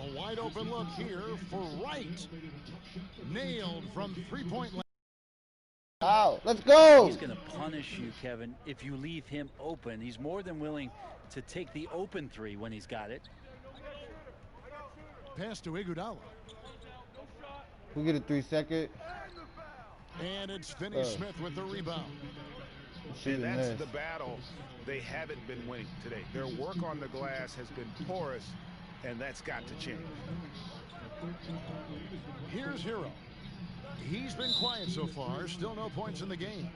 A wide open look here for Wright. Nailed from three-point line. Out. Let's go. He's going to punish you, Kevin, if you leave him open. He's more than willing to take the open three when he's got it. Pass to Iguodala. We get a 3-second. And it's Finney-Smith with the rebound. And that's the battle they haven't been winning today. Their work on the glass has been porous, and that's got to change. Here's Hero. He's been quiet so far. Still no points in the game.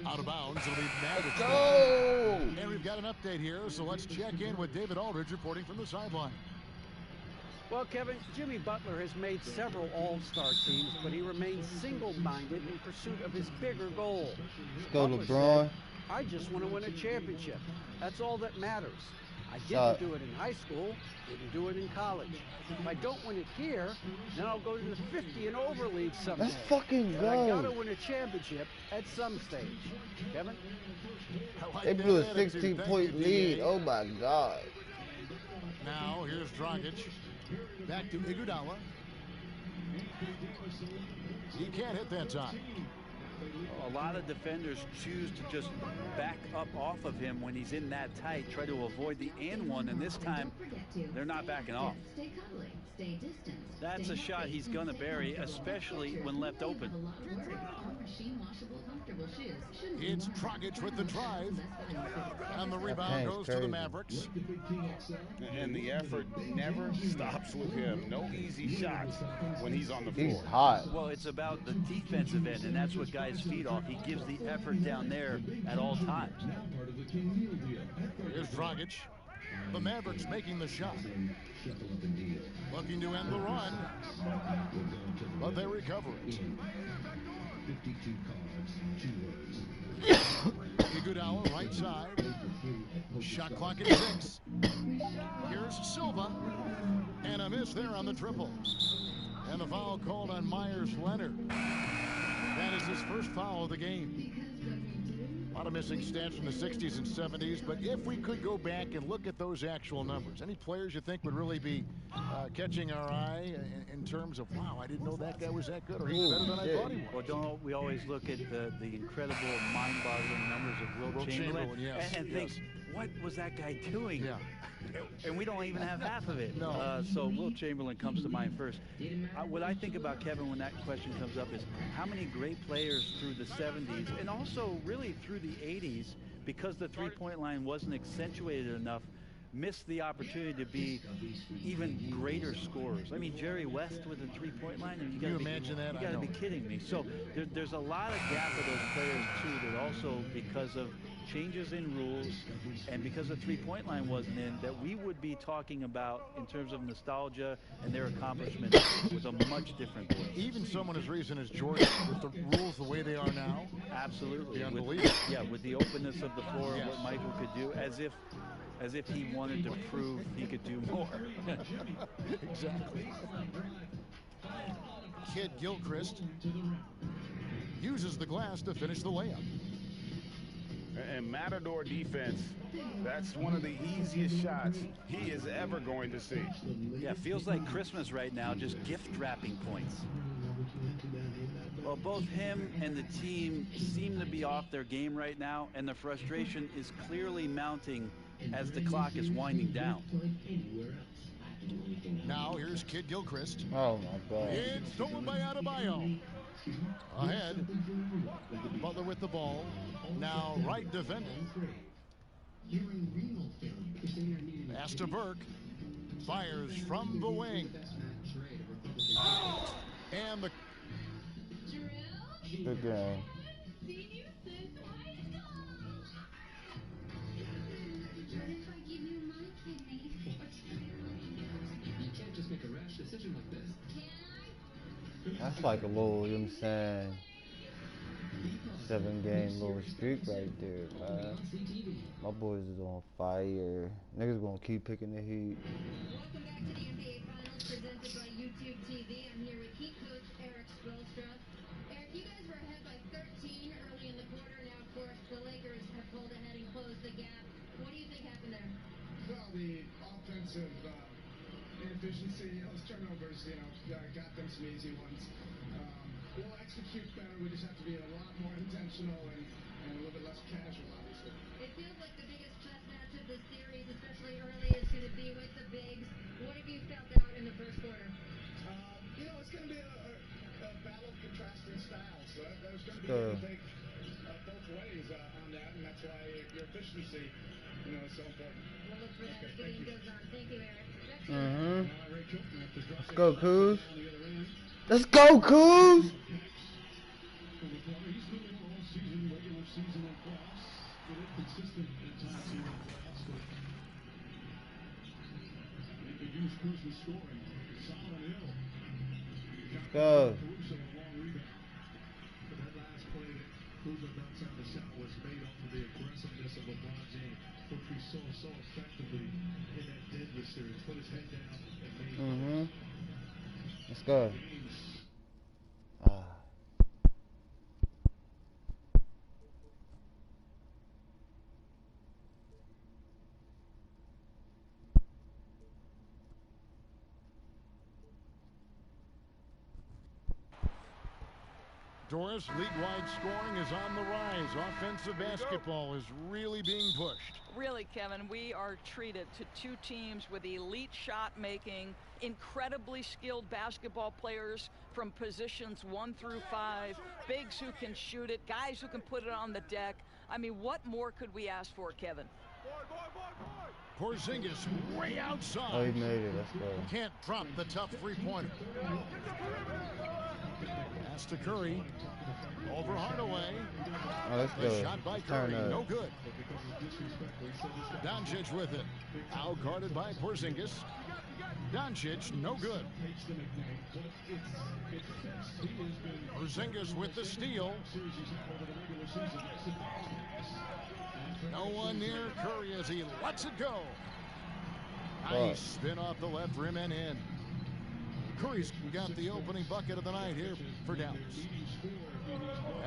Out of bounds. It'll be Mavericks. Go. And we've got an update here, so let's check in with David Aldridge reporting from the sideline. Well, Kevin, Jimmy Butler has made several all-star teams, but he remains single-minded in pursuit of his bigger goal. Let's go, Butler LeBron. said, I just want to win a championship. That's all that matters. I didn't do it in high school, didn't do it in college. If I don't win it here, then I'll go to the 50 and over league someday. Let's fucking But I go. gotta win a championship at some stage. Kevin? They blew a 16-point lead. Oh my God. Now here's Dragic. Back to Iguodala. He can't hit that time. A lot of defenders choose to just back up off of him when he's in that tight, try to avoid the and one, and this time they're not backing off. That's a shot he's going to bury, especially when left open. It's Dragic with the drive. And the rebound goes to the Mavericks. And the effort never stops with him. No easy shots when he's on the floor. He's hot. Well, it's about the defensive end, and that's what guys feed off. He gives the effort down there at all times. Here's Dragic. The Mavericks making the shot. Looking to end the run. But they recover it. Iguodala right side. Shot clock at 6. Here's Silva. And a miss there on the triple. And the foul called on Myers Leonard. That is his first foul of the game. A lot of missing stats from the 60s and 70s, but if we could go back and look at those actual numbers, any players you think would really be catching our eye in terms of, wow, I didn't know that guy was that good, or he's better than I thought he was? Well, don't we always look at the incredible, mind-boggling numbers of Wilt Chamberlain yes, and think, what was that guy doing? Yeah. And we don't even have half of it. No. So Wilt Chamberlain comes to mind first. What I think about Kevin when that question comes up is how many great players through the 70s and also really through the 80s, because the three-point line wasn't accentuated enough, missed the opportunity to be even greater scorers. I mean, Jerry West with a three-point line. And you imagine that? You got to be kidding me. So there's a lot of gap of those players too. That also because of changes in rules and because the three-point line wasn't in, that we would be talking about in terms of nostalgia and their accomplishments with a much different voice. Even someone as recent as Jordan, with the rules the way they are now, absolutely, unbelievable. With the openness of the floor and what Michael could do, as if he wanted to prove he could do more. Exactly. Kid Gilchrist uses the glass to finish the layup. And Matador defense, that's one of the easiest shots he is ever going to see. Yeah, feels like Christmas right now, just gift wrapping points. Well, both him and the team seem to be off their game right now, and the frustration is clearly mounting as the clock is winding down. Now here's Kid Gilchrist. Oh my God. It's stolen by Adebayo. Ahead. Butler with the ball. Now right defending. Pass to Burke. Fires from the wing. And the good game. That's like a little, you know what I'm saying, 7-game little streak right there, man. My boys is on fire. Niggas gonna keep picking the heat. Welcome back to the NBA Finals presented by YouTube TV. I'm here with Heat coach Eric Spoelstra. Eric, you guys were ahead by 13 early in the quarter. Now, of course, the Lakers have pulled ahead and closed the gap. What do you think happened there? Well, the offensive inefficiency, those turnovers, got them some easy ones. We'll execute better. We just have to be a lot more intentional and a little bit less casual, obviously. It feels like the biggest chess match of the series, especially early, is going to be with the bigs. What have you felt out in the first quarter? It's going to be a battle of contrasting styles. There's going to be a take both ways on that, and that's why your efficiency, is so important. We'll look for that as the game goes on. Thank you, Eric. Let's go, Kuz. Let's go, Kuz. Let's go. Let's go. Doris, league-wide scoring is on the rise. Offensive basketball is really being pushed. Really, Kevin, we are treated to two teams with elite shot making, incredibly skilled basketball players from positions 1 through 5, bigs who can shoot it, guys who can put it on the deck. I mean, what more could we ask for, Kevin? Porzingis way outside. Oh, he made it. Let's go. Can't drop the tough three-pointer. Pass to Curry. Over Hardaway. Oh, let's go. The shot by Curry. No good. Doncic with it. Out guarded by Porzingis. Doncic, no good. Porzingis with the steal. No one near Curry as he lets it go. Nice spin off the left rim and in. Curry's got the opening bucket of the night here for Dallas.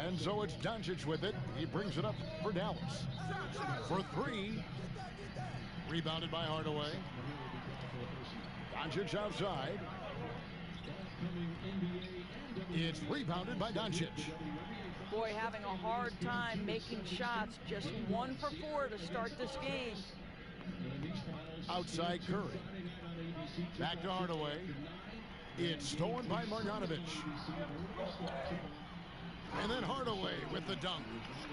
And so it's Doncic with it. He brings it up for Dallas. For three. Rebounded by Hardaway. Doncic outside. It's rebounded by Doncic. Boy, having a hard time making shots. Just 1 for 4 to start this game. Outside Curry. Back to Hardaway. It's stolen by Marjanovic. And then Hardaway with the dunk.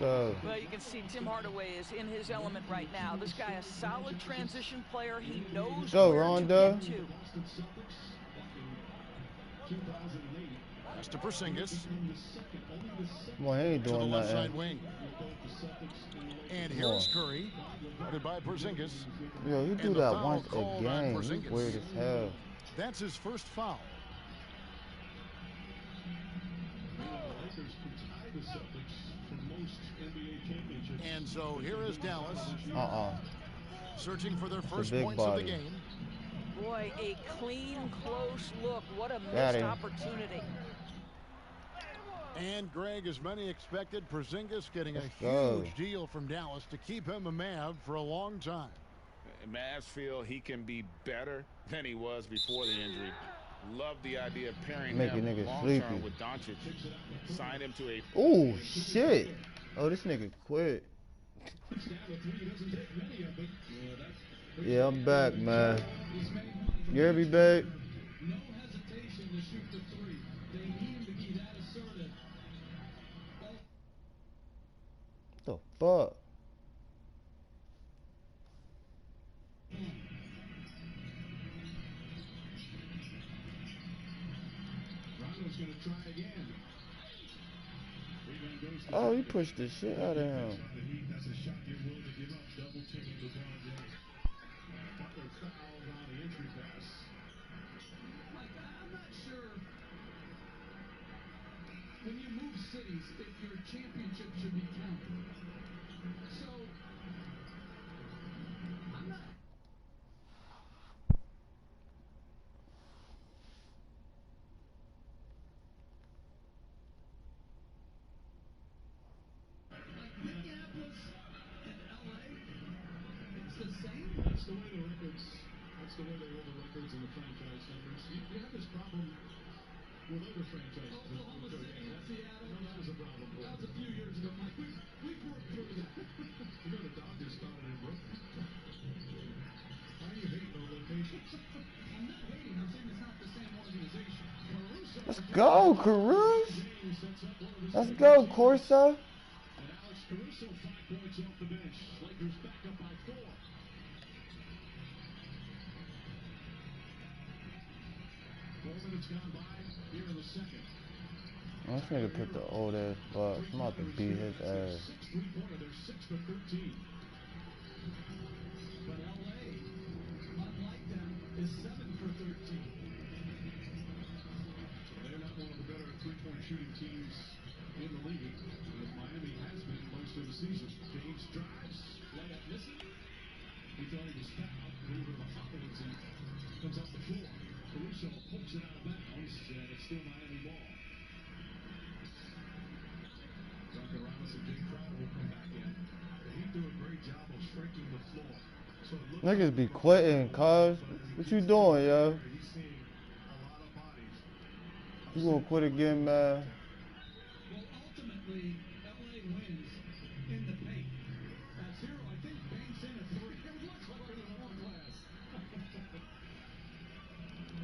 Well, you can see Tim Hardaway is in his element right now. This guy, a solid transition player. He knows where to get to. Pass to Porzingis. Well, he ain't doing to the left nothing. side wing. And here's Curry. Guarded by Porzingis. Yo, you do that once a game. He's weird as hell. That's his first foul. And so here is Dallas. Searching for their first points of the game. Boy, a clean, close look. What a missed opportunity. And Greg, as many expected, Porzingis getting a huge deal from Dallas to keep him a Mav for a long time. Mavs feel he can be better than he was before the injury. Love the idea of pairing him long-term with Doncic. Signed him to a... Oh, shit. Oh, this nigga quit. Yeah, I'm back, man. You hear me, babe? What the fuck? Oh, he pushed the shit out of him. When you move cities, if your championship should be counted. So, I'm not... Minneapolis and LA, it's the same. That's the way the records, that's the way they hold the records and the franchise numbers. You have this problem with other franchises. Oklahoma City, Seattle. No, that was a problem. That was a few years ago, Mike. We've worked through that. You know the Dodgers started in Brooklyn. Why are you hating on location? I'm not hating. I'm saying it's not the same organization. Let's go, Caruso. Let's go, Corsa. And Alex Caruso, 5 points off the bench. Lakers back up by 4. 4 minutes gone by here in the second. This nigga put the old ass box. I'm about to beat his ass. 6 3-pointer, they're 6 for 13. But LA, unlike them, is 7 for 13. So they're not one of the better 3-point shooting teams in the league, as Miami has been most of the season. James drives, layup missing. He thought he was fouled. A little bit of a hobbles and comes off the floor. Caruso pokes it out of bounds, and it's still Miami ball. Duncan Robinson, Jay Crowder will come back in. He do a great job of shrinking the floor. So Niggas be quitting, cuz. What you doing, yo? he's seeing a lot of bodies. You gonna quit again, man? Well, ultimately, LA wins in the paint. As Hero, I think, banks in a 3. It looks harder than a 1 glass.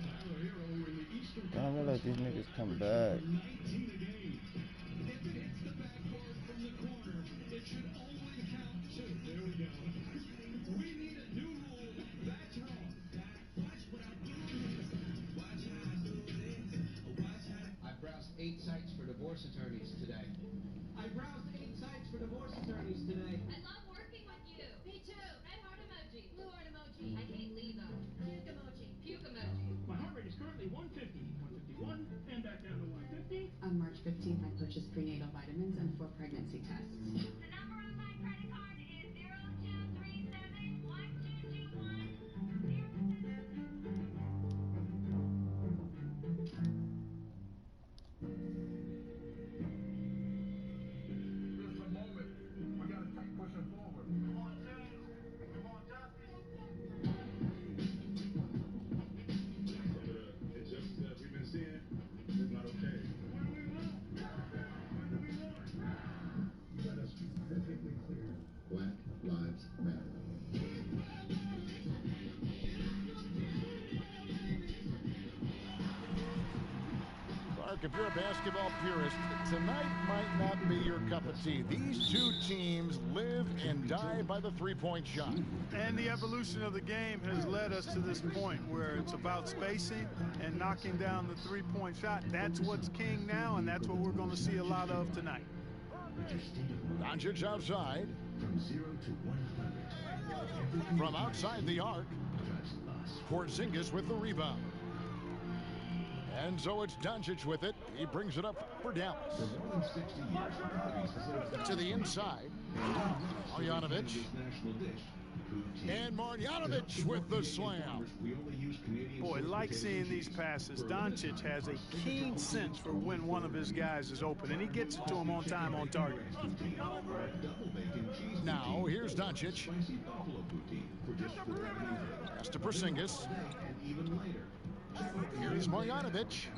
Tyler Hero in the Eastern I don't let these niggas come back. 19 a game. If it hits the backboard from the corner, it should only count 2. There we go. We need a new rule. That's wrong. Watch what I do. Watch how I do it. Watch how I browsed 8 sites for divorce attorneys today. I browsed 8 sites for divorce attorneys today. I love working with you. Me too. Red heart emoji. Blue heart emoji. I hate Lee though. Puke emoji. Puke emoji. My heart rate is currently 150, 151, and back down to 150. On March 15th, I purchased prenatal vitamins and 4 pregnancy tests. The number on my credit card is 02371221. Look, if you're a basketball purist, tonight might not be your cup of tea. These two teams live and die by the three-point shot. And the evolution of the game has led us to this point where it's about spacing and knocking down the three-point shot. That's what's king now, and that's what we're going to see a lot of tonight. Doncic outside. From outside the arc, Porzingis with the rebound. And so it's Doncic with it. He brings it up for Dallas. To the inside. Marjanovic. And Marjanovic with the slam. Boy, like seeing these passes. Doncic has a keen sense for when one of his guys is open, and he gets it to him on time, on target. Now, here's Doncic. Pass to Porzingis. Here's Marjanovic.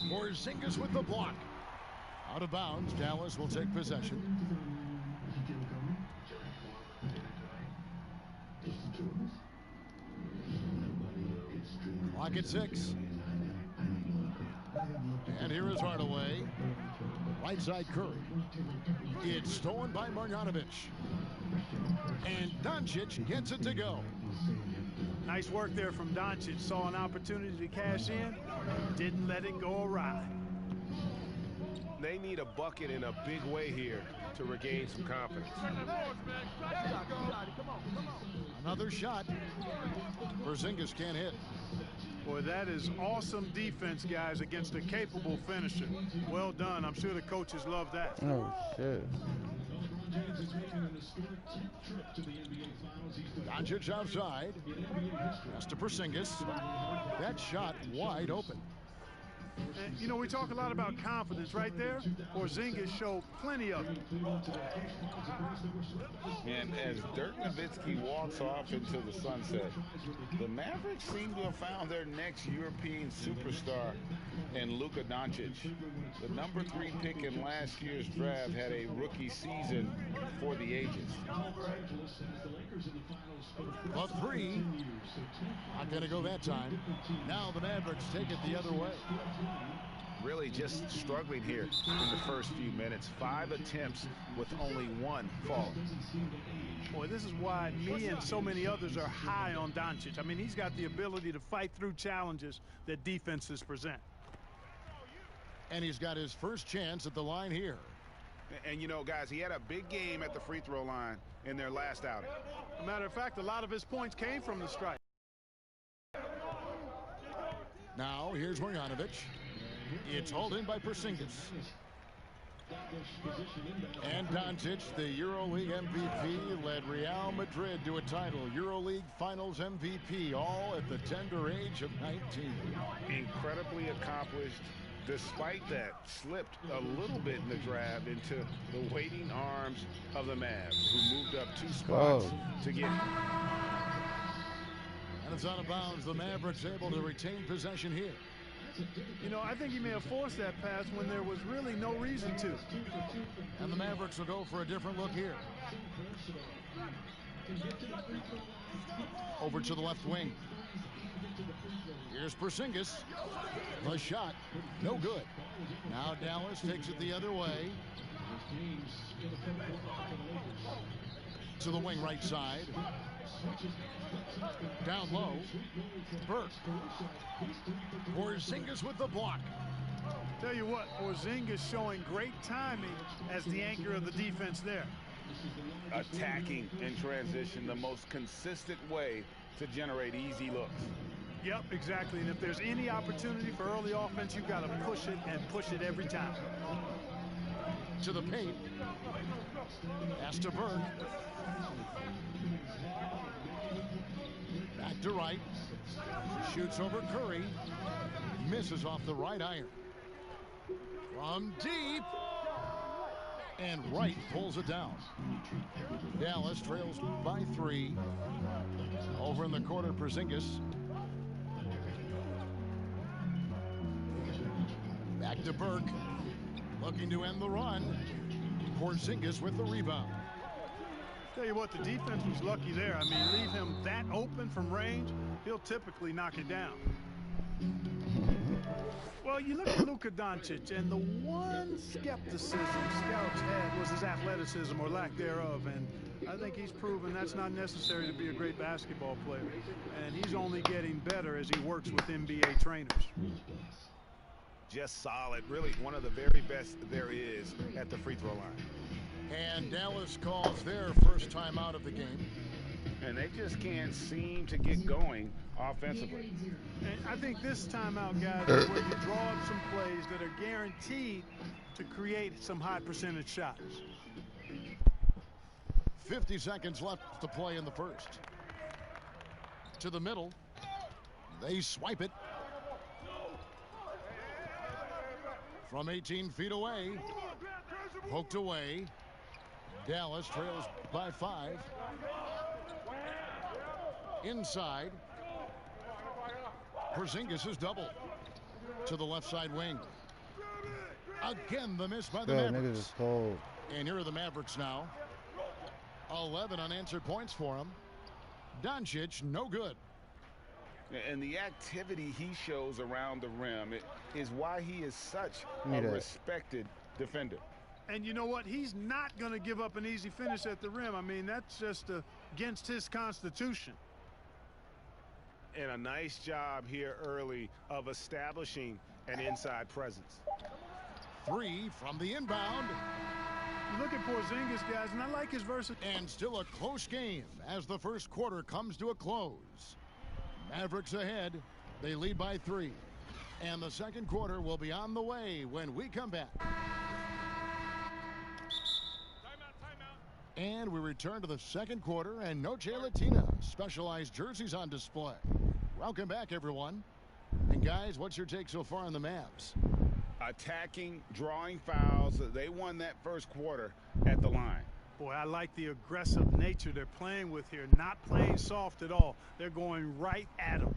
Porzingis with the block. Out of bounds. Dallas will take possession. Clock at 6. And here is Hardaway. Right side Curry. It's stolen by Marjanovic. And Doncic gets it to go. Nice work there from Doncic. Saw an opportunity to cash in. Didn't let it go awry. They need a bucket in a big way here to regain some confidence. Another shot. Porzingis can't hit. Boy, that is awesome defense, guys, against a capable finisher. Well done. I'm sure the coaches love that. Oh, shit. Doncic outside. Pass to Porzingis. That shot wide open. And, you know, we talk a lot about confidence right there. Porzingis showed plenty of it. And as Dirk Nowitzki walks off into the sunset, the Mavericks seem to have found their next European superstar in Luka Doncic. The number 3 pick in last year's draft had a rookie season for the ages. A 3. Not going to go that time. Now the Mavericks take it the other way. Really just struggling here in the first few minutes. 5 attempts with only 1 fall. Boy, this is why me and so many others are high on Doncic. I mean, he's got the ability to fight through challenges that defenses present. And he's got his first chance at the line here. And, you know, guys, he had a big game at the free throw line in their last outing. As a matter of fact, a lot of his points came from the strike. Now, here's Marjanovic. It's hauled in by Porzingis. And Doncic, the EuroLeague MVP, led Real Madrid to a title. EuroLeague Finals MVP, all at the tender age of 19. Incredibly accomplished. Despite that, slipped a little bit in the draft into the waiting arms of the Mavs, who moved up 2 spots to get him. And it's out of bounds. The Mavericks able to retain possession here. You know, I think he may have forced that pass when there was really no reason to. And the Mavericks will go for a different look here. Over to the left wing. Here's Porzingis. The shot, no good. Now Dallas takes it the other way. To the wing right side. Down low. Burke. Porzingis with the block. Tell you what, Porzingis showing great timing as the anchor of the defense there. Attacking in transition, the most consistent way to generate easy looks. Yep, exactly. And if there's any opportunity for early offense, you've got to push it and push it every time. To the paint. Pass to Burke. Back to Wright. Shoots over Curry. Misses off the right iron. From deep. And Wright pulls it down. Dallas trails by 3. Over in the corner, Porzingis. Back to Burke. Looking to end the run. Porzingis with the rebound. Tell you what, the defense was lucky there. I mean, leave him that open from range, he'll typically knock it down. Well, you look at Luka Doncic, and the one skepticism scouts had was his athleticism or lack thereof, and I think he's proven that's not necessary to be a great basketball player, and he's only getting better as he works with NBA trainers. Just solid, really one of the very best there is at the free throw line. And Dallas calls their first time out of the game. And they just can't seem to get going offensively. And I think this timeout, guys, is where you draw up some plays that are guaranteed to create some high percentage shots. 50 seconds left to play in the first. To the middle. They swipe it. From 18 feet away. Poked away. Dallas trails by 5. Inside. Porzingis is double. To the left side wing. Again, the miss by the Mavericks. Niggas is cold. And here are the Mavericks now. 11 unanswered points for him. Doncic, no good. And the activity he shows around the rim is why he is such a respected defender. And you know what? He's not going to give up an easy finish at the rim. I mean, that's just against his constitution. And a nice job here early of establishing an inside presence. 3 from the inbound. You look at Porzingis, guys, and I like his versatility. And still a close game as the first quarter comes to a close. Mavericks ahead. They lead by 3. And the second quarter will be on the way when we come back. And we return to the second quarter, and Noche Latina specialized jerseys on display. Welcome back, everyone. And guys, what's your take so far on the Mavs? Attacking, drawing fouls. They won that first quarter at the line. Boy, I like the aggressive nature they're playing with here. Not playing soft at all. They're going right at them.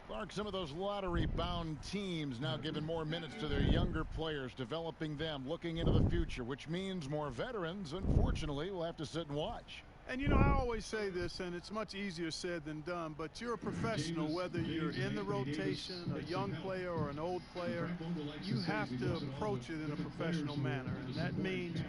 Clark, some of those lottery-bound teams now giving more minutes to their younger players, developing them, looking into the future, which means more veterans, unfortunately, will have to sit and watch. And, you know, I always say this, and it's much easier said than done, but you're a professional, whether you're in the rotation, a young player or an old player, you have to approach it in a professional manner. And that means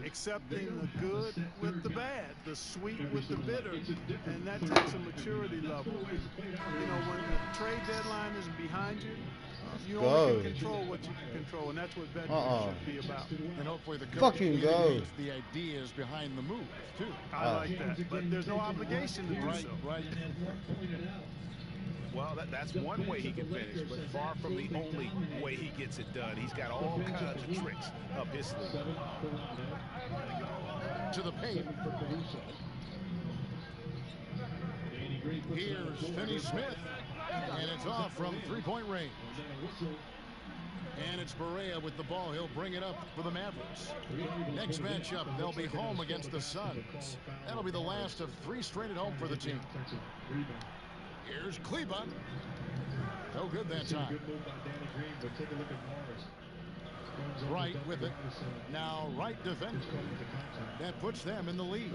accepting the good with the bad, the sweet with the bitter, and that takes a maturity level. You know, when the trade deadline is behind you, you only can control what you can control, and that's what veterans should be about. And hopefully the coach fucking go. The ideas behind the move, too. I like that, but there's no obligation to do so. Right. Well, that's one way he can finish, but far from the only way he gets it done. He's got all kinds of tricks up his sleeve. To the paint. Here's Finney Smith. And it's off from three-point range. And it's Barea with the ball. He'll bring it up for the Mavericks. Next matchup, they'll be home against the Suns. That'll be the last of 3 straight at home for the team. Here's Kleba. No good that time. Wright with it. Now Wright defending. That puts them in the lead.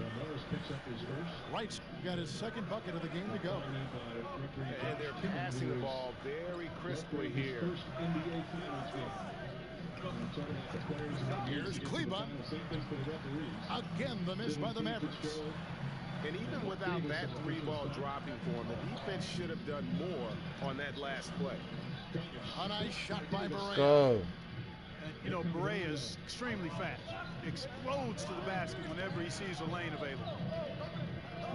Wright's got his second bucket of the game to go. And they're passing the ball very crisply here. Here's Kleba. Again, the miss by the Mavericks. And even without that 3-ball dropping for him, the defense should have done more on that last play. A nice shot by Barea. Go. And, you know, Barea is extremely fast. Explodes to the basket whenever he sees a lane available.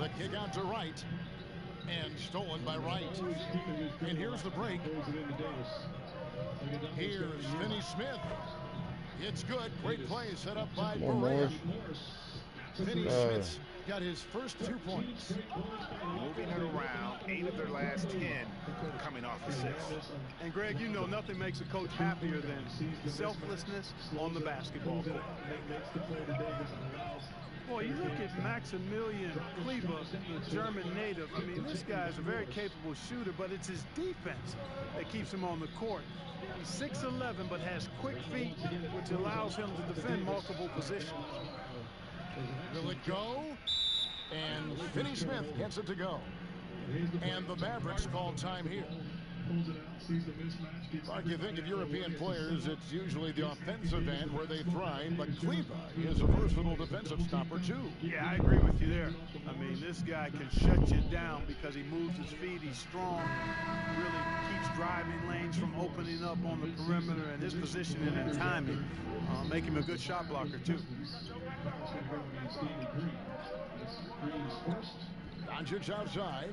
The kick out to Wright. And stolen by Wright. And here's the break. Here's Finney Smith. It's good. Great play set up by Barea. Finney Smith's got his first 2 points. Moving it around, 8 of their last 10 coming off assists. And Greg, you know nothing makes a coach happier than selflessness on the basketball court. Boy, you look at Maximilian Kleba, the German native. I mean, this guy is a very capable shooter, but it's his defense that keeps him on the court. He's 6'11", but has quick feet, which allows him to defend multiple positions. Will it go? And Finney Smith gets it to go. And the Mavericks call time here. Mark, you think of European players, it's usually the offensive end where they thrive, but Kleba is a versatile defensive stopper, too. Yeah, I agree with you there. I mean, this guy can shut you down because he moves his feet, he's strong, really keeps driving lanes from opening up on the perimeter, and his positioning and timing make him a good shot blocker, too. Doncic outside.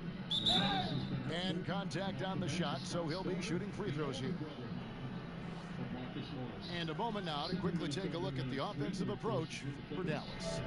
And contact on the shot, so he'll be shooting free throws here. And a moment now to quickly take a look at the offensive approach for Dallas.